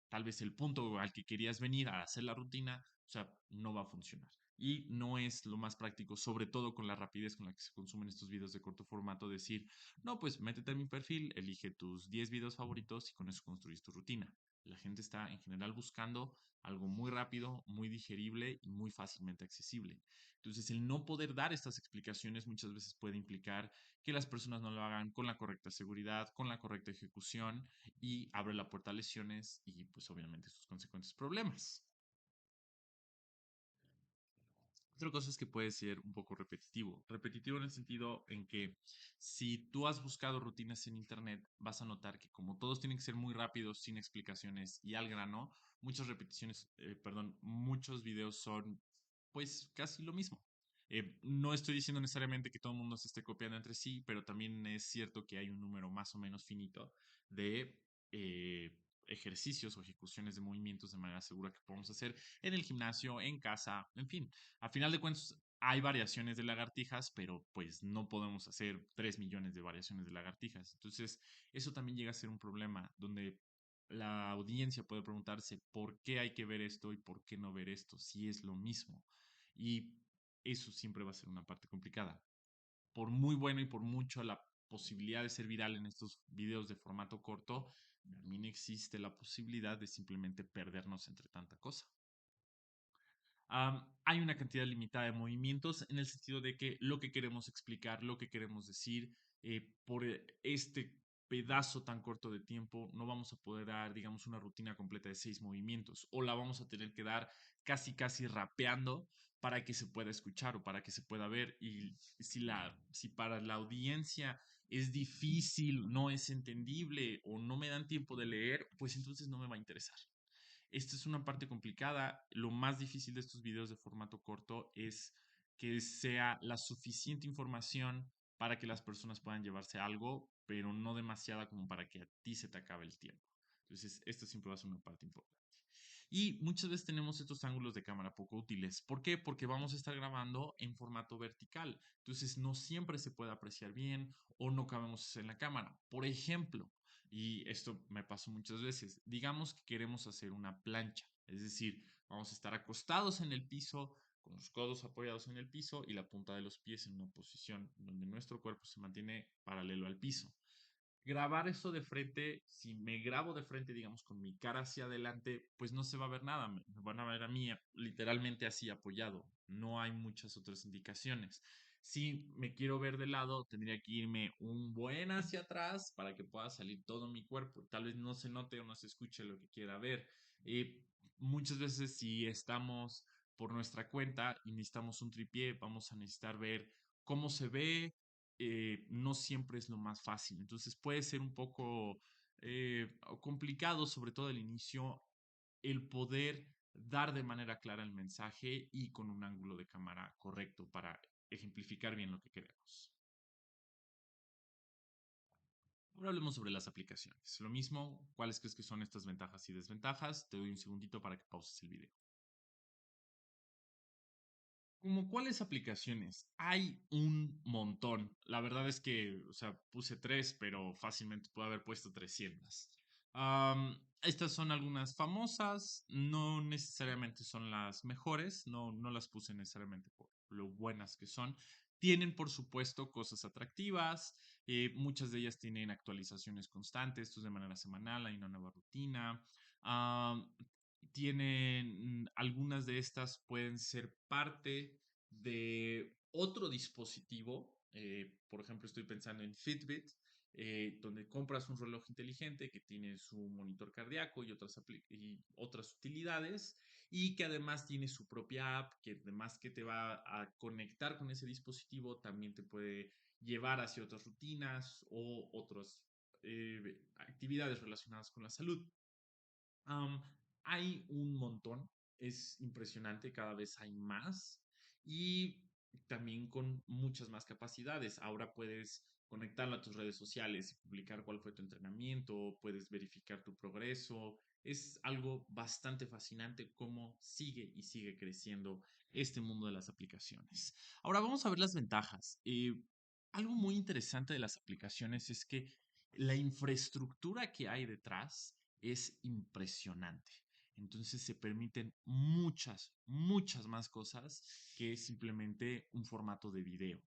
tal vez el punto al que querías venir a hacer la rutina, o sea, no va a funcionar. Y no es lo más práctico, sobre todo con la rapidez con la que se consumen estos videos de corto formato, decir, no, pues métete en mi perfil, elige tus 10 videos favoritos y con eso construís tu rutina. La gente está en general buscando algo muy rápido, muy digerible y muy fácilmente accesible. Entonces, el no poder dar estas explicaciones muchas veces puede implicar que las personas no lo hagan con la correcta seguridad, con la correcta ejecución y abre la puerta a lesiones y pues obviamente sus consecuentes problemas. Otra cosa es que puede ser un poco repetitivo. Repetitivo en el sentido en que si tú has buscado rutinas en internet, vas a notar que como todos tienen que ser muy rápidos, sin explicaciones y al grano, muchas repeticiones, perdón, muchos videos son pues casi lo mismo. No estoy diciendo necesariamente que todo el mundo se esté copiando entre sí, pero también es cierto que hay un número más o menos finito de ejercicios o ejecuciones de movimientos de manera segura que podemos hacer en el gimnasio, en casa, en fin. A final de cuentas, hay variaciones de lagartijas, pero pues no podemos hacer 3 millones de variaciones de lagartijas. Entonces, eso también llega a ser un problema donde la audiencia puede preguntarse por qué hay que ver esto y por qué no ver esto, si es lo mismo. Y eso siempre va a ser una parte complicada. Por muy bueno y por mucho la posibilidad de ser viral en estos videos de formato corto, también existe la posibilidad de simplemente perdernos entre tanta cosa. Hay una cantidad limitada de movimientos en el sentido de que lo que queremos explicar, lo que queremos decir, por este pedazo tan corto de tiempo no vamos a poder dar, digamos, una rutina completa de 6 movimientos o la vamos a tener que dar casi, casi rapeando para que se pueda escuchar o para que se pueda ver. Y si para la audiencia es difícil, no es entendible o no me dan tiempo de leer, pues entonces no me va a interesar. Esta es una parte complicada. Lo más difícil de estos videos de formato corto es que sea la suficiente información para que las personas puedan llevarse algo, pero no demasiada como para que a ti se te acabe el tiempo. Entonces, esto siempre va a ser una parte importante. Y muchas veces tenemos estos ángulos de cámara poco útiles. ¿Por qué? Porque vamos a estar grabando en formato vertical. Entonces no siempre se puede apreciar bien o no cabemos en la cámara. Por ejemplo, y esto me pasó muchas veces, digamos que queremos hacer una plancha. Es decir, vamos a estar acostados en el piso, con los codos apoyados en el piso y la punta de los pies en una posición donde nuestro cuerpo se mantiene paralelo al piso. Grabar eso de frente, si me grabo de frente, digamos, con mi cara hacia adelante, pues no se va a ver nada, me van a ver a mí literalmente así apoyado, no hay muchas otras indicaciones. Si me quiero ver de lado, tendría que irme un buen hacia atrás para que pueda salir todo mi cuerpo, tal vez no se note o no se escuche lo que quiera ver. Muchas veces si estamos por nuestra cuenta y necesitamos un tripié, vamos a necesitar ver cómo se ve, no siempre es lo más fácil. Entonces puede ser un poco complicado, sobre todo al inicio, el poder dar de manera clara el mensaje y con un ángulo de cámara correcto para ejemplificar bien lo que queremos. Ahora hablemos sobre las aplicaciones. Lo mismo, ¿cuáles crees que son estas ventajas y desventajas? Te doy un segundito para que pauses el video. ¿Como cuáles aplicaciones? Hay un montón. La verdad es que, o sea, puse tres, pero fácilmente puedo haber puesto 300. Estas son algunas famosas, no necesariamente son las mejores, no las puse necesariamente por lo buenas que son. Tienen, por supuesto, cosas atractivas, muchas de ellas tienen actualizaciones constantes, esto es de manera semanal, hay una nueva rutina. Am, Tienen, algunas de estas pueden ser parte de otro dispositivo. Por ejemplo, estoy pensando en Fitbit, donde compras un reloj inteligente que tiene su monitor cardíaco y otras utilidades, y que además tiene su propia app, que además que te va a conectar con ese dispositivo, también te puede llevar hacia otras rutinas o otras actividades relacionadas con la salud. Am, Hay un montón, es impresionante, cada vez hay más y también con muchas más capacidades. Ahora puedes conectarlo a tus redes sociales y publicar cuál fue tu entrenamiento, puedes verificar tu progreso. Es algo bastante fascinante cómo sigue y sigue creciendo este mundo de las aplicaciones. Ahora vamos a ver las ventajas. Algo muy interesante de las aplicaciones es que la infraestructura que hay detrás es impresionante. Entonces se permiten muchas, muchas más cosas que simplemente un formato de video.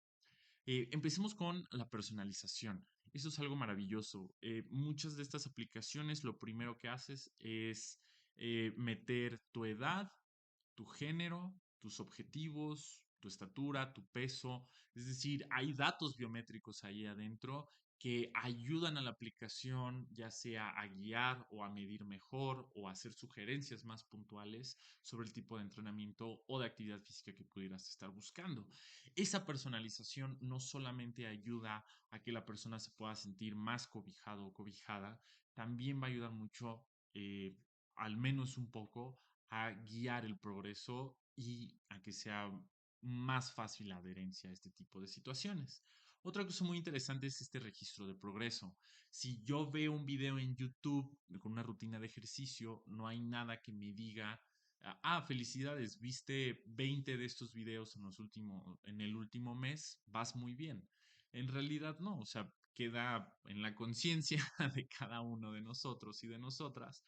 Empecemos con la personalización. Eso es algo maravilloso. Muchas de estas aplicaciones lo primero que haces es meter tu edad, tu género, tus objetivos, tu estatura, tu peso. Es decir, hay datos biométricos ahí adentro que ayudan a la aplicación ya sea a guiar o a medir mejor o a hacer sugerencias más puntuales sobre el tipo de entrenamiento o de actividad física que pudieras estar buscando. Esa personalización no solamente ayuda a que la persona se pueda sentir más cobijado o cobijada, también va a ayudar mucho, al menos un poco, a guiar el progreso y a que sea más fácil la adherencia a este tipo de situaciones. Otra cosa muy interesante es este registro de progreso. Si yo veo un video en YouTube con una rutina de ejercicio, no hay nada que me diga, felicidades, viste 20 de estos videos en el último mes, vas muy bien. En realidad no, o sea, queda en la conciencia de cada uno de nosotros y de nosotras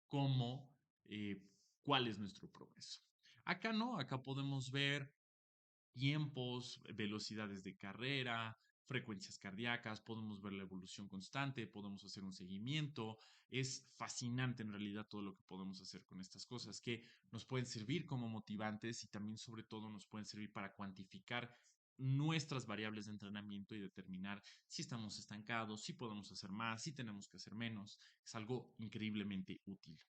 cómo, cuál es nuestro progreso. Acá no, acá podemos ver tiempos, velocidades de carrera, frecuencias cardíacas, podemos ver la evolución constante, podemos hacer un seguimiento. Es fascinante en realidad todo lo que podemos hacer con estas cosas que nos pueden servir como motivantes y también sobre todo nos pueden servir para cuantificar nuestras variables de entrenamiento y determinar si estamos estancados, si podemos hacer más, si tenemos que hacer menos. Es algo increíblemente útil.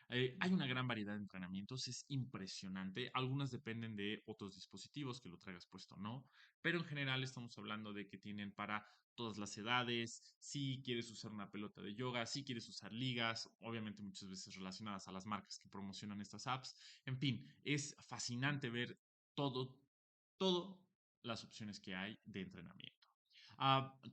Hay una gran variedad de entrenamientos, es impresionante. Algunas dependen de otros dispositivos que lo traigas puesto o no, pero en general estamos hablando de que tienen para todas las edades, si quieres usar una pelota de yoga, si quieres usar ligas, obviamente muchas veces relacionadas a las marcas que promocionan estas apps. En fin, es fascinante ver todo, todo las opciones que hay de entrenamiento.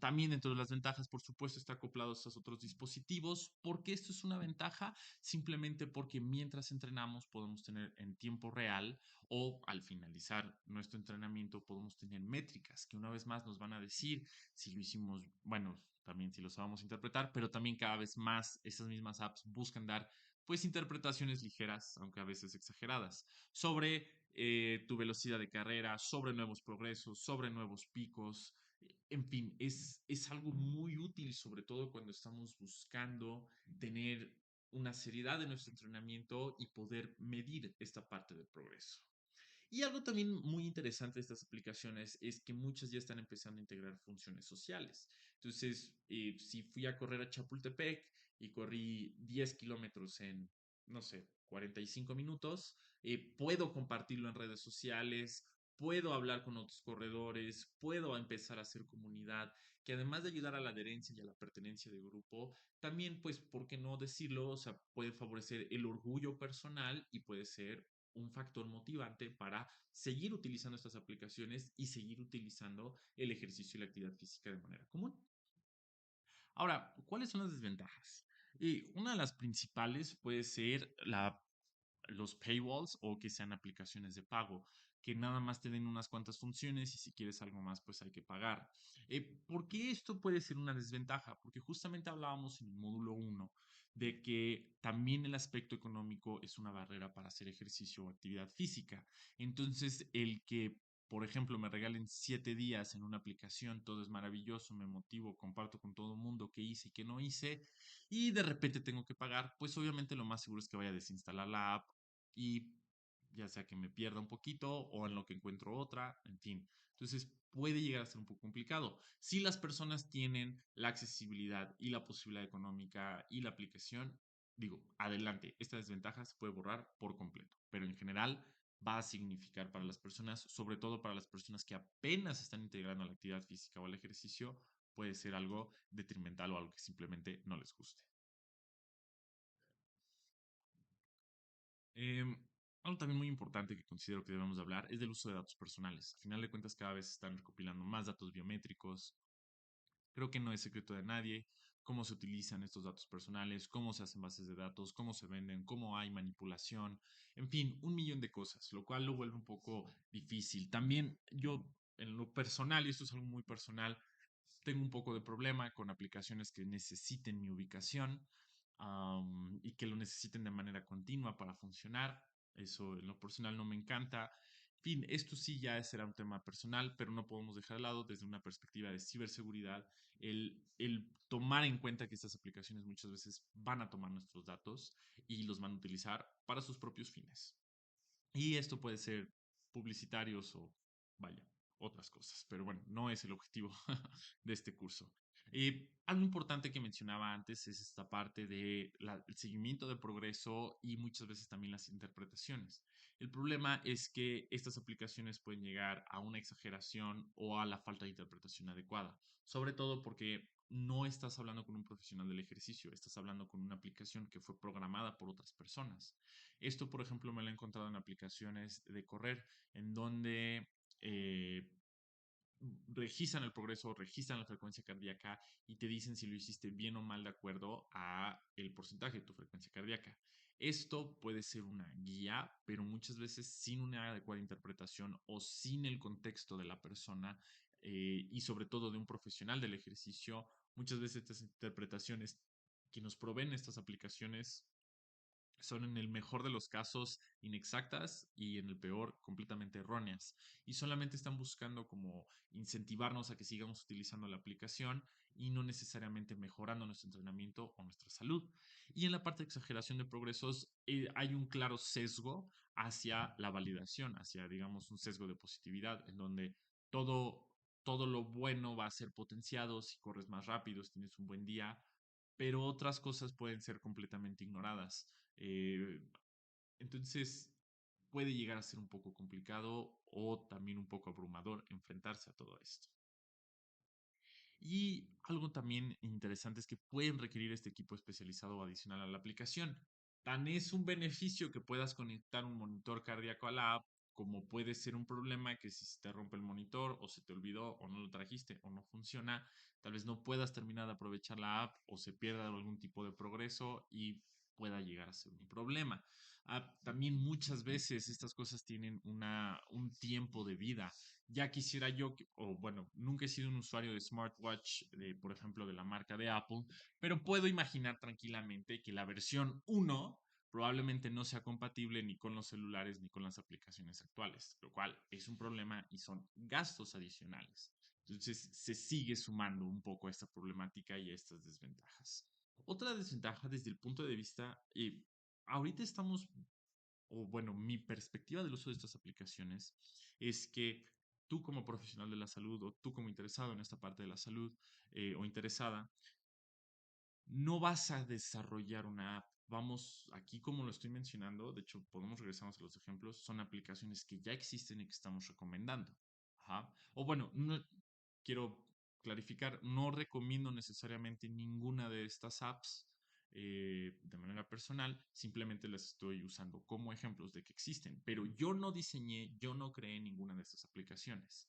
También dentro de las ventajas, por supuesto, está acoplado a estos otros dispositivos. ¿Por qué esto es una ventaja? Simplemente porque mientras entrenamos podemos tener en tiempo real o al finalizar nuestro entrenamiento podemos tener métricas que una vez más nos van a decir si lo hicimos, bueno, también si lo sabemos interpretar, pero también cada vez más esas mismas apps buscan dar pues interpretaciones ligeras, aunque a veces exageradas, sobre tu velocidad de carrera, sobre nuevos progresos, sobre nuevos picos. En fin, es algo muy útil, sobre todo cuando estamos buscando tener una seriedad en nuestro entrenamiento y poder medir esta parte del progreso. Y algo también muy interesante de estas aplicaciones es que muchas ya están empezando a integrar funciones sociales. Entonces, si fui a correr a Chapultepec y corrí 10 kilómetros en, no sé, 45 minutos, puedo compartirlo en redes sociales, puedo hablar con otros corredores, puedo empezar a hacer comunidad, que además de ayudar a la adherencia y a la pertenencia de grupo, también, pues, ¿por qué no decirlo? O sea, puede favorecer el orgullo personal y puede ser un factor motivante para seguir utilizando estas aplicaciones y seguir utilizando el ejercicio y la actividad física de manera común. Ahora, ¿cuáles son las desventajas? Una de las principales puede ser los paywalls o que sean aplicaciones de pago, que nada más te den unas cuantas funciones y si quieres algo más, pues hay que pagar. ¿Por qué esto puede ser una desventaja? Porque justamente hablábamos en el módulo uno de que también el aspecto económico es una barrera para hacer ejercicio o actividad física. Entonces, el que por ejemplo, me regalen 7 días en una aplicación, todo es maravilloso, me motivo, comparto con todo el mundo qué hice y qué no hice, y de repente tengo que pagar, pues obviamente lo más seguro es que vaya a desinstalar la app y ya sea que me pierda un poquito o en lo que encuentro otra, en fin. Entonces puede llegar a ser un poco complicado. Si las personas tienen la accesibilidad y la posibilidad económica y la aplicación, digo, adelante, esta desventaja se puede borrar por completo, pero en general va a significar para las personas, sobre todo para las personas que apenas están integrando la actividad física o el ejercicio, puede ser algo detrimental o algo que simplemente no les guste. Eh, Algo también muy importante que considero que debemos de hablar es del uso de datos personales. Al final de cuentas, cada vez se están recopilando más datos biométricos. Creo que no es secreto de nadie cómo se utilizan estos datos personales, cómo se hacen bases de datos, cómo se venden, cómo hay manipulación, en fin, un millón de cosas, lo cual lo vuelve un poco difícil. También yo, en lo personal, y esto es algo muy personal, tengo un poco de problema con aplicaciones que necesiten mi ubicación y que lo necesiten de manera continua para funcionar. Eso en lo personal no me encanta. En fin, esto sí ya será un tema personal, pero no podemos dejar de lado desde una perspectiva de ciberseguridad el tomar en cuenta que estas aplicaciones muchas veces van a tomar nuestros datos y los van a utilizar para sus propios fines. Y esto puede ser publicitarios o, vaya, otras cosas. Pero bueno, no es el objetivo de este curso. Algo importante que mencionaba antes es esta parte del seguimiento del progreso y muchas veces también las interpretaciones. El problema es que estas aplicaciones pueden llegar a una exageración o a la falta de interpretación adecuada, sobre todo porque no estás hablando con un profesional del ejercicio, estás hablando con una aplicación que fue programada por otras personas. Esto, por ejemplo, me lo he encontrado en aplicaciones de correr, en donde eh, registran el progreso, registran la frecuencia cardíaca y te dicen si lo hiciste bien o mal de acuerdo a el porcentaje de tu frecuencia cardíaca. Esto puede ser una guía, pero muchas veces sin una adecuada interpretación o sin el contexto de la persona y sobre todo de un profesional del ejercicio, muchas veces estas interpretaciones que nos proveen estas aplicaciones son en el mejor de los casos inexactas y en el peor completamente erróneas. Y solamente están buscando como incentivarnos a que sigamos utilizando la aplicación y no necesariamente mejorando nuestro entrenamiento o nuestra salud. Y en la parte de exageración de progresos hay un claro sesgo hacia la validación, hacia, digamos, un sesgo de positividad, en donde todo, todo lo bueno va a ser potenciado si corres más rápido, si tienes un buen día, pero otras cosas pueden ser completamente ignoradas. Eh, entonces, puede llegar a ser un poco complicado o también un poco abrumador enfrentarse a todo esto. Y algo también interesante es que pueden requerir este equipo especializado adicional a la aplicación. Tan es un beneficio que puedas conectar un monitor cardíaco a la app, como puede ser un problema que si se te rompe el monitor o se te olvidó o no lo trajiste o no funciona, tal vez no puedas terminar de aprovechar la app o se pierda algún tipo de progreso y pueda llegar a ser un problema. También muchas veces estas cosas tienen un tiempo de vida. Ya quisiera yo, o bueno, nunca he sido un usuario de smartwatch, por ejemplo, de la marca de Apple, pero puedo imaginar tranquilamente que la versión uno probablemente no sea compatible ni con los celulares ni con las aplicaciones actuales, lo cual es un problema y son gastos adicionales. Entonces se sigue sumando un poco a esta problemática y a estas desventajas. Otra desventaja desde el punto de vista, ahorita estamos o bueno, mi perspectiva del uso de estas aplicaciones es que tú como profesional de la salud o tú como interesado en esta parte de la salud o interesada, no vas a desarrollar una app. Vamos, aquí como lo estoy mencionando, de hecho podemos regresarnos a los ejemplos, son aplicaciones que ya existen y que estamos recomendando. Ajá. O bueno, no, quiero clarificar, no recomiendo necesariamente ninguna de estas apps de manera personal, simplemente las estoy usando como ejemplos de que existen, pero yo no diseñé, yo no creé ninguna de estas aplicaciones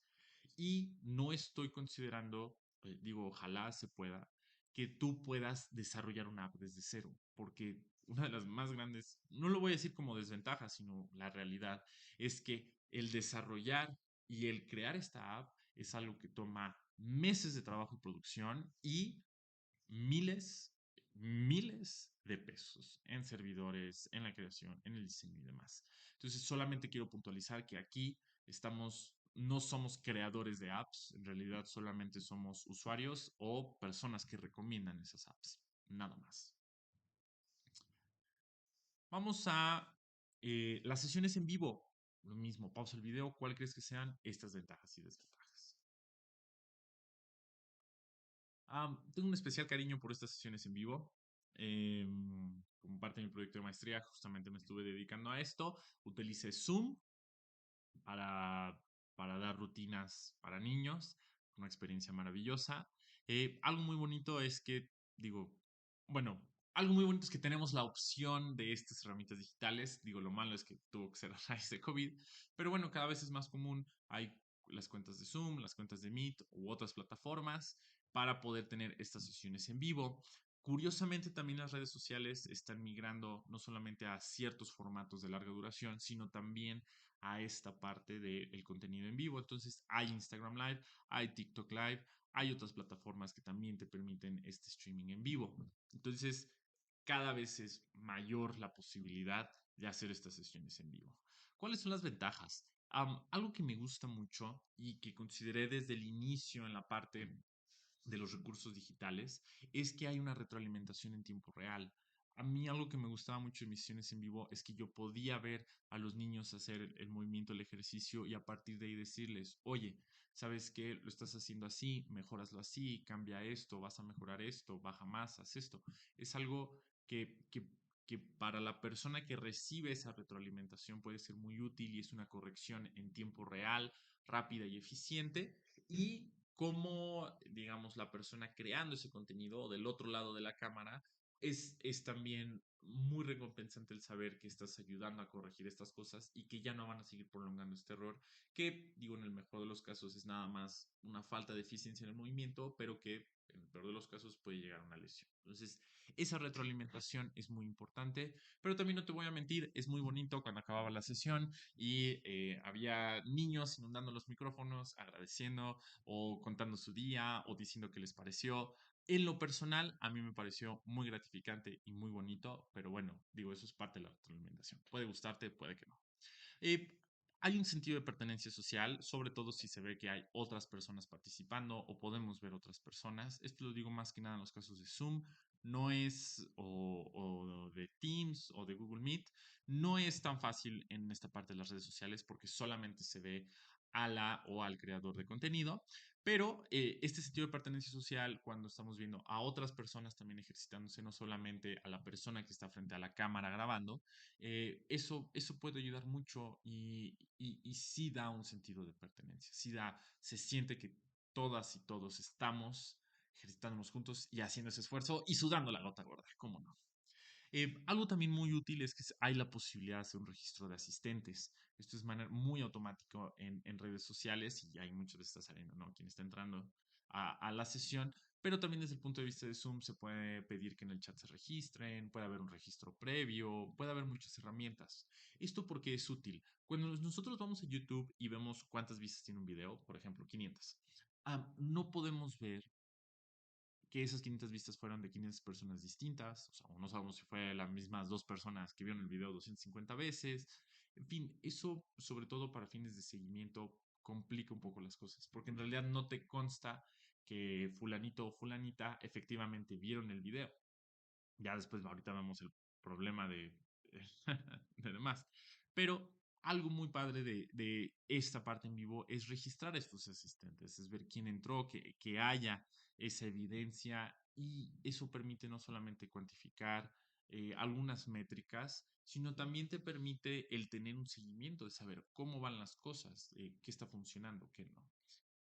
y no estoy considerando, digo, ojalá se pueda, que tú puedas desarrollar una app desde cero, porque una de las más grandes, no lo voy a decir como desventaja, sino la realidad, es que el desarrollar y el crear esta app es algo que toma meses de trabajo y producción y miles, miles de pesos en servidores, en la creación, en el diseño y demás. Entonces, solamente quiero puntualizar que aquí no somos creadores de apps, en realidad solamente somos usuarios o personas que recomiendan esas apps, nada más. Vamos a las sesiones en vivo. Lo mismo, pausa el video. ¿Cuál crees que sean estas ventajas y desventajas? Tengo un especial cariño por estas sesiones en vivo. Como parte de mi proyecto de maestría, justamente me estuve dedicando a esto. Utilicé Zoom para, para dar rutinas para niños, una experiencia maravillosa. Algo muy bonito es que, digo, bueno, algo muy bonito es que tenemos la opción de estas herramientas digitales. Digo, lo malo es que tuvo que ser a raíz de COVID, pero bueno, cada vez es más común. Hay las cuentas de Zoom, las cuentas de Meet u otras plataformas para poder tener estas sesiones en vivo. Curiosamente, también las redes sociales están migrando no solamente a ciertos formatos de larga duración, sino también a esta parte del contenido en vivo. Entonces hay Instagram Live, hay TikTok Live, hay otras plataformas que también te permiten este streaming en vivo. Entonces cada vez es mayor la posibilidad de hacer estas sesiones en vivo. ¿Cuáles son las ventajas? Algo que me gusta mucho y que consideré desde el inicio en la parte de los recursos digitales es que hay una retroalimentación en tiempo real. A mí algo que me gustaba mucho de mis sesiones en vivo es que yo podía ver a los niños hacer el movimiento, el ejercicio y a partir de ahí decirles, oye, ¿sabes qué? Lo estás haciendo así, mejoraslo así, cambia esto, vas a mejorar esto, baja más, haz esto. Es algo que para la persona que recibe esa retroalimentación puede ser muy útil y es una corrección en tiempo real, rápida y eficiente. Y cómo, digamos, la persona creando ese contenido o del otro lado de la cámara es también muy recompensante el saber que estás ayudando a corregir estas cosas y que ya no van a seguir prolongando este error, que digo en el mejor de los casos es nada más una falta de eficiencia en el movimiento, pero que en el peor de los casos puede llegar a una lesión. Entonces, esa retroalimentación es muy importante, pero también no te voy a mentir, es muy bonito cuando acababa la sesión y había niños inundando los micrófonos, agradeciendo o contando su día o diciendo qué les pareció. En lo personal, a mí me pareció muy gratificante y muy bonito, pero bueno, digo, eso es parte de la retroalimentación. Puede gustarte, puede que no. Eh, hay un sentido de pertenencia social, sobre todo si se ve que hay otras personas participando o podemos ver otras personas. Esto lo digo más que nada en los casos de Zoom, no es, o de Teams o de Google Meet, no es tan fácil en esta parte de las redes sociales porque solamente se ve a la o al creador de contenido, pero este sentido de pertenencia social, cuando estamos viendo a otras personas también ejercitándose, no solamente a la persona que está frente a la cámara grabando, eso puede ayudar mucho y sí da un sentido de pertenencia, se siente que todas y todos estamos ejercitándonos juntos y haciendo ese esfuerzo y sudando la gota gorda, ¿cómo no? Algo también muy útil es que hay la posibilidad de hacer un registro de asistentes. Esto es muy automático en redes sociales y hay muchas veces está saliendo, ¿no? Quien está entrando a la sesión, pero también desde el punto de vista de Zoom se puede pedir que en el chat se registren, puede haber un registro previo, puede haber muchas herramientas. ¿Esto porque es útil? Cuando nosotros vamos a YouTube y vemos cuántas vistas tiene un video, por ejemplo, 500, no podemos ver que esas 500 vistas fueron de 500 personas distintas, o sea, no sabemos si fue las mismas dos personas que vieron el video 250 veces, en fin, eso sobre todo para fines de seguimiento complica un poco las cosas, porque en realidad no te consta que fulanito o fulanita efectivamente vieron el video. Ya después, ahorita vemos el problema de demás. Pero algo muy padre de esta parte en vivo es registrar a estos asistentes, es ver quién entró, que haya esa evidencia y eso permite no solamente cuantificar algunas métricas, sino también te permite el tener un seguimiento de saber cómo van las cosas, qué está funcionando, qué no.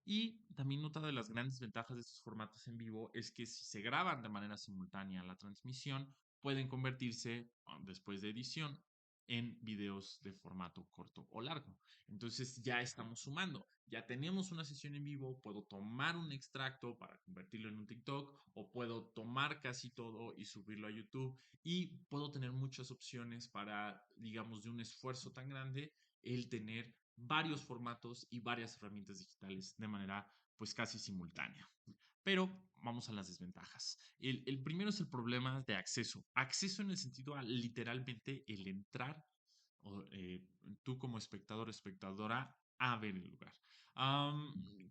Y también otra de las grandes ventajas de estos formatos en vivo es que si se graban de manera simultánea la transmisión, pueden convertirse, después de edición, en videos de formato corto o largo. Entonces ya estamos sumando, ya tenemos una sesión en vivo, puedo tomar un extracto para convertirlo en un TikTok o puedo tomar casi todo y subirlo a YouTube y puedo tener muchas opciones para, digamos, de un esfuerzo tan grande, el tener varios formatos y varias herramientas digitales de manera pues casi simultánea. Pero vamos a las desventajas. El primero es el problema de acceso. Acceso en el sentido a literalmente el entrar o, tú como espectador o espectadora a ver el lugar.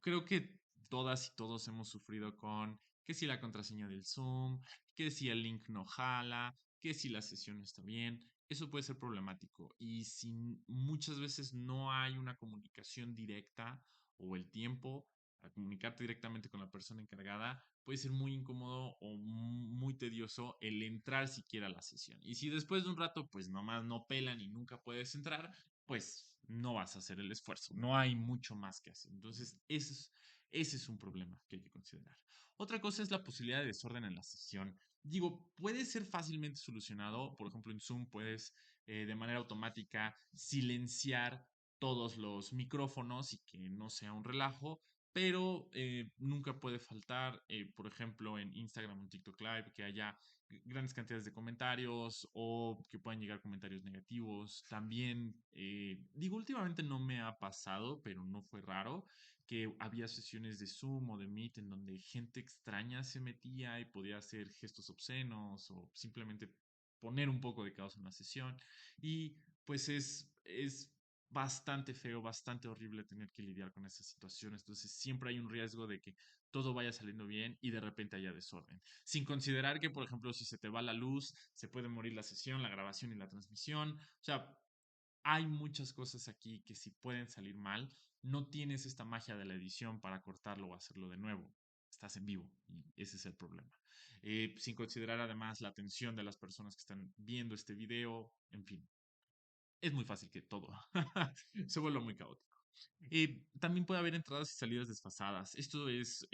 Creo que todas y todos hemos sufrido con que si la contraseña del Zoom, que si el link no jala, que si la sesión no está bien, eso puede ser problemático. Y si muchas veces no hay una comunicación directa o el tiempo a comunicarte directamente con la persona encargada, puede ser muy incómodo o muy tedioso el entrar siquiera a la sesión. Y si después de un rato, pues nomás no pelan y nunca puedes entrar, pues no vas a hacer el esfuerzo. No hay mucho más que hacer. Entonces, ese es un problema que hay que considerar. Otra cosa es la posibilidad de desorden en la sesión. Digo, puede ser fácilmente solucionado. Por ejemplo, en Zoom puedes de manera automática silenciar todos los micrófonos y que no sea un relajo, pero nunca puede faltar, por ejemplo, en Instagram o TikTok Live, que haya grandes cantidades de comentarios o que puedan llegar comentarios negativos. También, digo, últimamente no me ha pasado, pero no fue raro que había sesiones de Zoom o de Meet en donde gente extraña se metía y podía hacer gestos obscenos o simplemente poner un poco de caos en la sesión. Y pues es bastante feo, bastante horrible tener que lidiar con esas situaciones. Entonces siempre hay un riesgo de que todo vaya saliendo bien y de repente haya desorden. Sin considerar que, por ejemplo, si se te va la luz, se puede morir la sesión, la grabación y la transmisión. O sea, hay muchas cosas aquí que si pueden salir mal, no tienes esta magia de la edición para cortarlo o hacerlo de nuevo. Estás en vivo y ese es el problema. Sin considerar además la atención de las personas que están viendo este video, en fin, es muy fácil que todo se vuelva muy caótico. También puede haber entradas y salidas desfasadas. Esto es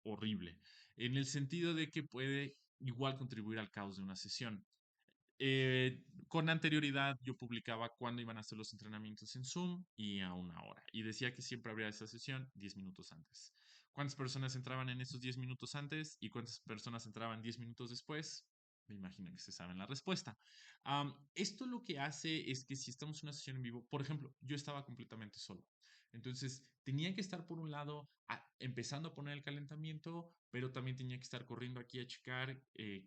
horrible, en el sentido de que puede igual contribuir al caos de una sesión. Con anterioridad yo publicaba cuándo iban a hacer los entrenamientos en Zoom y a una hora. Y decía que siempre habría esa sesión 10 minutos antes. ¿Cuántas personas entraban en esos 10 minutos antes y cuántas personas entraban 10 minutos después? Me imagino que se saben la respuesta. Esto lo que hace es que si estamos en una sesión en vivo, por ejemplo, yo estaba completamente solo. Entonces, tenía que estar por un lado empezando a poner el calentamiento, pero también tenía que estar corriendo aquí a checar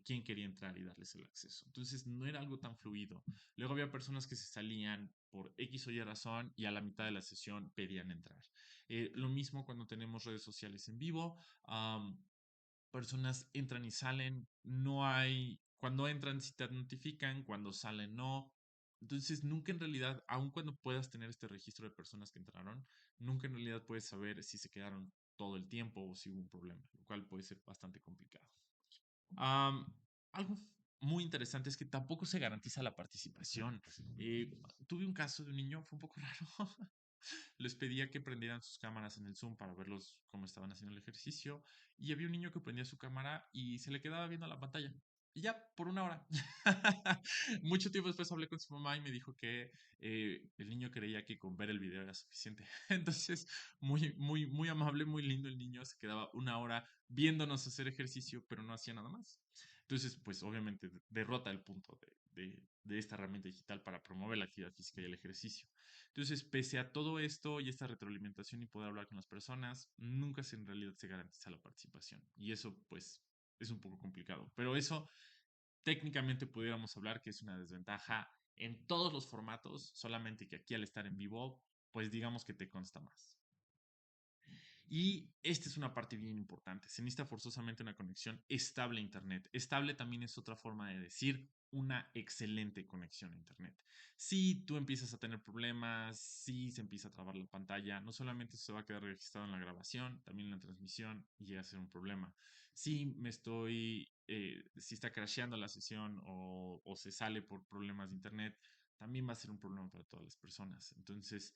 quién quería entrar y darles el acceso. Entonces, no era algo tan fluido. Luego había personas que se salían por X o Y razón y a la mitad de la sesión pedían entrar. Lo mismo cuando tenemos redes sociales en vivo. Personas entran y salen, no hay, cuando entran sí te notifican, cuando salen no. Entonces, nunca en realidad, aun cuando puedas tener este registro de personas que entraron, nunca en realidad puedes saber si se quedaron todo el tiempo o si hubo un problema, lo cual puede ser bastante complicado. Am, algo muy interesante es que tampoco se garantiza la participación. Eh, tuve un caso de un niño, fue un poco raro. Les pedía que prendieran sus cámaras en el Zoom para verlos cómo estaban haciendo el ejercicio. Y había un niño que prendía su cámara y se le quedaba viendo la pantalla. Y ya, por una hora. Mucho tiempo después hablé con su mamá y me dijo que el niño creía que con ver el video era suficiente. Entonces, muy amable, muy lindo el niño. Se quedaba una hora viéndonos hacer ejercicio, pero no hacía nada más. Entonces, pues obviamente derrota el punto de esta herramienta digital para promover la actividad física y el ejercicio. Entonces, pese a todo esto y esta retroalimentación y poder hablar con las personas, nunca en realidad se garantiza la participación. Y eso, pues, es un poco complicado. Pero eso técnicamente pudiéramos hablar que es una desventaja en todos los formatos, solamente que aquí al estar en vivo, pues digamos que te consta más. Y esta es una parte bien importante. Se necesita forzosamente una conexión estable a Internet. Estable también es otra forma de decir una excelente conexión a Internet. Si tú empiezas a tener problemas, si se empieza a trabar la pantalla, no solamente se va a quedar registrado en la grabación, también en la transmisión y llega a ser un problema. Si está crasheando la sesión o se sale por problemas de Internet, también va a ser un problema para todas las personas. Entonces,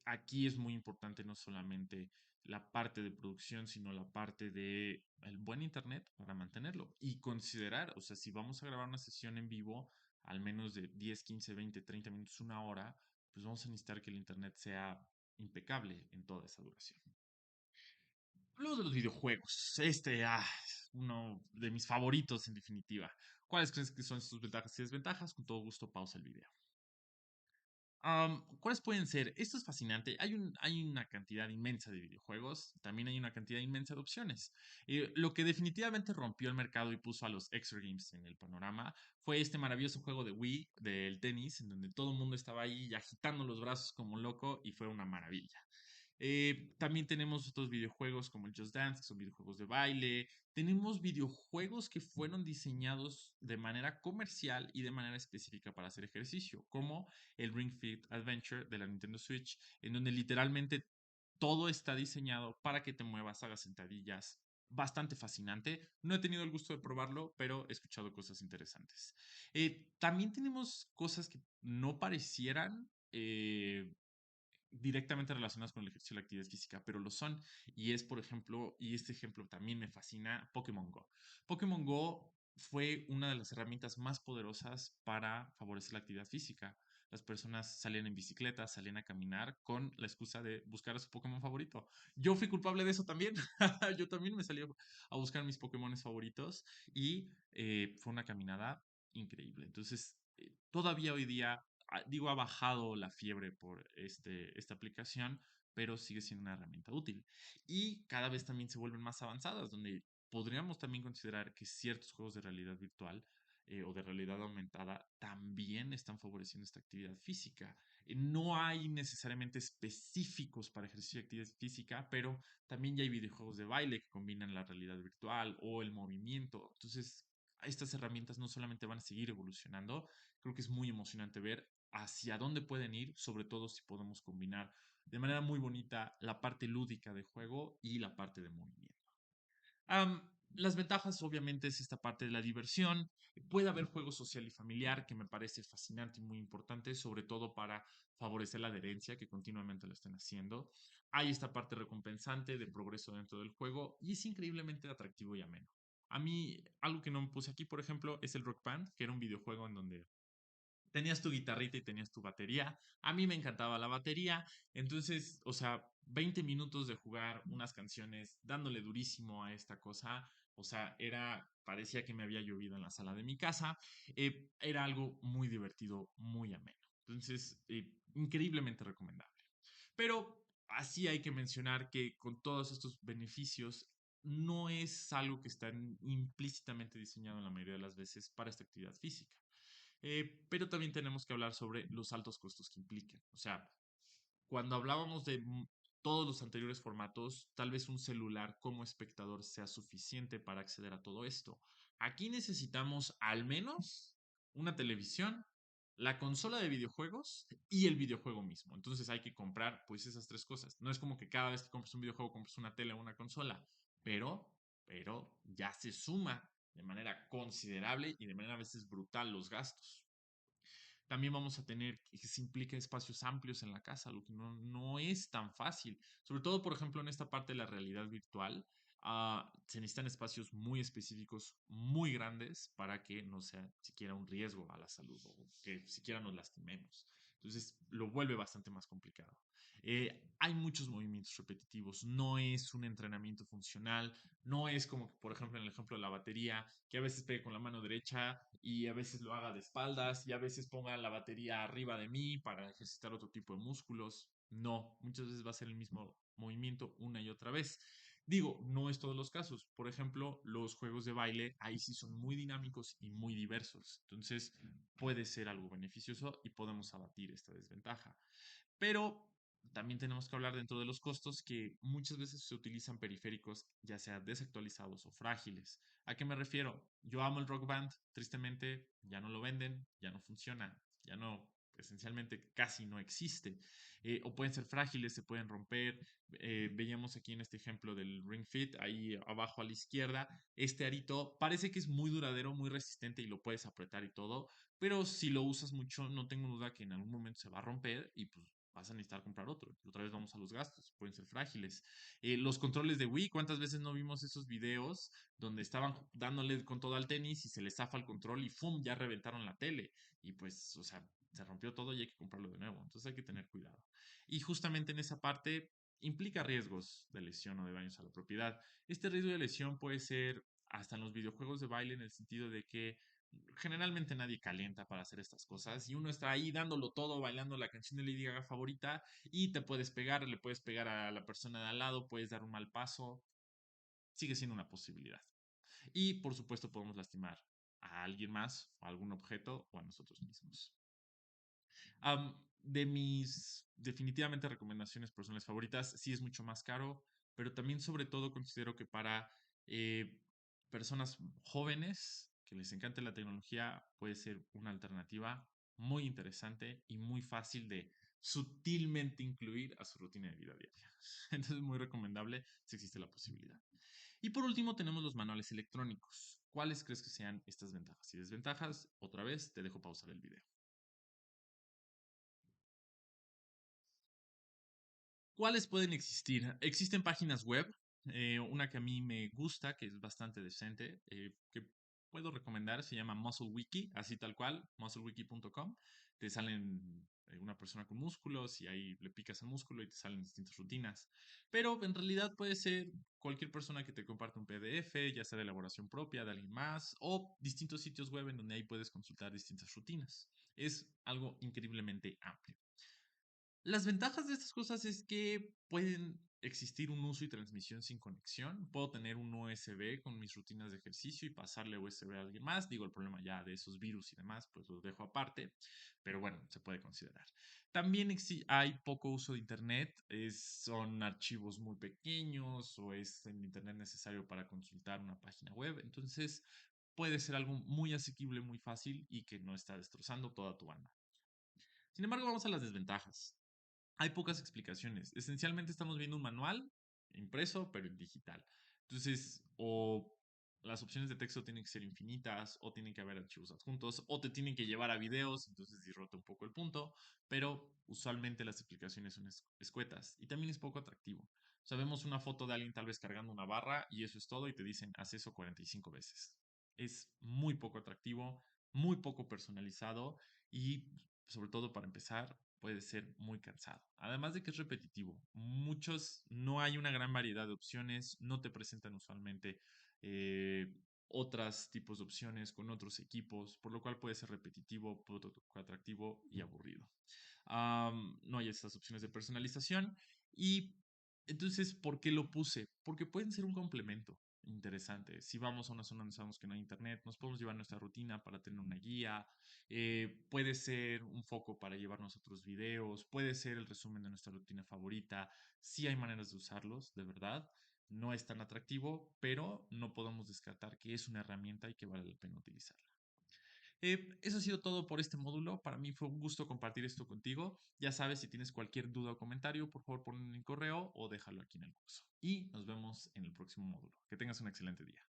aquí es muy importante no solamente la parte de producción, sino la parte de el buen internet para mantenerlo y considerar, o sea, si vamos a grabar una sesión en vivo, al menos de 10, 15, 20, 30 minutos, una hora, pues vamos a necesitar que el internet sea impecable en toda esa duración. Luego de los videojuegos, uno de mis favoritos en definitiva. ¿Cuáles crees que son sus ventajas y desventajas? Con todo gusto pausa el video. ¿Cuáles pueden ser? Esto es fascinante. Hay una cantidad inmensa de videojuegos, también hay una cantidad inmensa de opciones. Lo que definitivamente rompió el mercado y puso a los Extra Games en el panorama fue este maravilloso juego de Wii, del tenis, en donde todo el mundo estaba ahí agitando los brazos como loco y fue una maravilla. También tenemos otros videojuegos como el Just Dance, que son videojuegos de baile. Tenemos videojuegos que fueron diseñados de manera comercial y de manera específica para hacer ejercicio, como el Ring Fit Adventure de la Nintendo Switch, en donde literalmente todo está diseñado para que te muevas, hagas sentadillas. Bastante fascinante. No he tenido el gusto de probarlo, pero he escuchado cosas interesantes. También tenemos cosas que no parecieran directamente relacionadas con el ejercicio y la actividad física, pero lo son. Y es, por ejemplo, y este ejemplo también me fascina, Pokémon Go. Pokémon Go fue una de las herramientas más poderosas para favorecer la actividad física. Las personas salían en bicicleta, salían a caminar con la excusa de buscar a su Pokémon favorito. Yo fui culpable de eso también. Yo también me salí a buscar mis Pokémon favoritos y fue una caminada increíble. Entonces, todavía hoy día digo, ha bajado la fiebre por esta aplicación, pero sigue siendo una herramienta útil. Y cada vez también se vuelven más avanzadas, donde podríamos también considerar que ciertos juegos de realidad virtual o de realidad aumentada también están favoreciendo esta actividad física. No hay necesariamente específicos para ejercicio de actividad física, pero también ya hay videojuegos de baile que combinan la realidad virtual o el movimiento. Entonces, estas herramientas no solamente van a seguir evolucionando, creo que es muy emocionante ver hacia dónde pueden ir, sobre todo si podemos combinar de manera muy bonita la parte lúdica de juego y la parte de movimiento. Las ventajas obviamente es esta parte de la diversión. Puede haber juego social y familiar que me parece fascinante y muy importante, sobre todo para favorecer la adherencia que continuamente lo estén haciendo. Hay esta parte recompensante de progreso dentro del juego y es increíblemente atractivo y ameno. A mí, algo que no me puse aquí, por ejemplo, es el Rock Band, que era un videojuego en donde tenías tu guitarrita y tenías tu batería. A mí me encantaba la batería. Entonces, o sea, 20 minutos de jugar unas canciones dándole durísimo a esta cosa. O sea, parecía que me había llovido en la sala de mi casa. Era algo muy divertido, muy ameno. Entonces, increíblemente recomendable. Pero así hay que mencionar que con todos estos beneficios, no es algo que está implícitamente diseñado en la mayoría de las veces para esta actividad física. Pero también tenemos que hablar sobre los altos costos que impliquen. O sea, cuando hablábamos de todos los anteriores formatos, tal vez un celular como espectador sea suficiente para acceder a todo esto. Aquí necesitamos al menos una televisión, la consola de videojuegos y el videojuego mismo. Entonces hay que comprar pues esas tres cosas. No es como que cada vez que compres un videojuego compres una tele o una consola, pero, pero ya se suma de manera considerable y de manera a veces brutal los gastos. También vamos a tener que se implica espacios amplios en la casa, lo que no es tan fácil. Sobre todo, por ejemplo, en esta parte de la realidad virtual, se necesitan espacios muy específicos, muy grandes, para que no sea siquiera un riesgo a la salud o que siquiera nos lastimemos. Entonces, lo vuelve bastante más complicado. Hay muchos movimientos repetitivos, no es un entrenamiento funcional, no es como que, por ejemplo, en el ejemplo de la batería, que a veces pegue con la mano derecha y a veces lo haga de espaldas y a veces ponga la batería arriba de mí para ejercitar otro tipo de músculos. No, muchas veces va a ser el mismo movimiento una y otra vez. Digo, no es todos los casos. Por ejemplo, los juegos de baile ahí sí son muy dinámicos y muy diversos. Entonces puede ser algo beneficioso y podemos abatir esta desventaja. Pero también tenemos que hablar dentro de los costos que muchas veces se utilizan periféricos ya sea desactualizados o frágiles. ¿A qué me refiero? Yo amo el Rock Band, tristemente ya no lo venden, ya no funciona, ya no, esencialmente casi no existe. O pueden ser frágiles, se pueden romper. Veíamos aquí en este ejemplo del Ring Fit, ahí abajo a la izquierda, este arito parece que es muy duradero, muy resistente y lo puedes apretar y todo, pero si lo usas mucho, no tengo duda que en algún momento se va a romper y pues vas a necesitar comprar otro. Otra vez vamos a los gastos, pueden ser frágiles. Los controles de Wii, ¿cuántas veces no vimos esos videos donde estaban dándole con todo al tenis y se les zafa el control y ¡fum! Ya reventaron la tele? Y pues, o sea, se rompió todo y hay que comprarlo de nuevo. Entonces hay que tener cuidado. Y justamente en esa parte implica riesgos de lesión o de daños a la propiedad. Este riesgo de lesión puede ser hasta en los videojuegos de baile en el sentido de que generalmente nadie calienta para hacer estas cosas y uno está ahí dándolo todo, bailando la canción de Lady Gaga favorita y te puedes pegar, le puedes pegar a la persona de al lado, puedes dar un mal paso, sigue siendo una posibilidad. Y por supuesto podemos lastimar a alguien más, a algún objeto o a nosotros mismos. De mis definitivamente recomendaciones personales favoritas, sí es mucho más caro, pero también sobre todo considero que para eh, personas jóvenes que les encante la tecnología puede ser una alternativa muy interesante y muy fácil de sutilmente incluir a su rutina de vida diaria. Entonces, muy recomendable si existe la posibilidad. Y por último, tenemos los manuales electrónicos. ¿Cuáles crees que sean estas ventajas y desventajas? Otra vez, te dejo pausar el video. ¿Cuáles pueden existir? Existen páginas web, una que a mí me gusta, que es bastante decente, que puedo recomendar, se llama MuscleWiki, así tal cual, musclewiki.com. Te salen una persona con músculos y ahí le picas el músculo y te salen distintas rutinas. Pero en realidad puede ser cualquier persona que te comparte un PDF, ya sea de elaboración propia de alguien más, o distintos sitios web en donde ahí puedes consultar distintas rutinas. Es algo increíblemente amplio. Las ventajas de estas cosas es que pueden existir un uso y transmisión sin conexión. Puedo tener un USB con mis rutinas de ejercicio y pasarle USB a alguien más. Digo, el problema ya de esos virus y demás, pues los dejo aparte, pero bueno, se puede considerar. También hay poco uso de Internet, son archivos muy pequeños o es el Internet necesario para consultar una página web. Entonces, puede ser algo muy asequible, muy fácil y que no está destrozando toda tu banda. Sin embargo, vamos a las desventajas. Hay pocas explicaciones. Esencialmente estamos viendo un manual impreso, pero en digital. Entonces, o las opciones de texto tienen que ser infinitas, o tienen que haber archivos adjuntos, o te tienen que llevar a videos, entonces disrota un poco el punto, pero usualmente las explicaciones son escuetas y también es poco atractivo. Sabemos una foto de alguien tal vez cargando una barra y eso es todo y te dicen haz eso 45 veces. Es muy poco atractivo, muy poco personalizado y sobre todo para empezar puede ser muy cansado. Además de que es repetitivo. Muchos, no hay una gran variedad de opciones, no te presentan usualmente otros tipos de opciones con otros equipos, por lo cual puede ser repetitivo, poco atractivo y aburrido. No hay estas opciones de personalización y entonces, ¿por qué lo puse? Porque pueden ser un complemento interesante. Si vamos a una zona donde sabemos que no hay internet, nos podemos llevar nuestra rutina para tener una guía, puede ser un foco para llevarnos otros videos, puede ser el resumen de nuestra rutina favorita. Sí hay maneras de usarlos, de verdad. No es tan atractivo, pero no podemos descartar que es una herramienta y que vale la pena utilizarla. Eso ha sido todo por este módulo. Para mí fue un gusto compartir esto contigo. Ya sabes, si tienes cualquier duda o comentario, por favor ponlo en el correo o déjalo aquí en el curso. Y nos vemos en el próximo módulo. Que tengas un excelente día.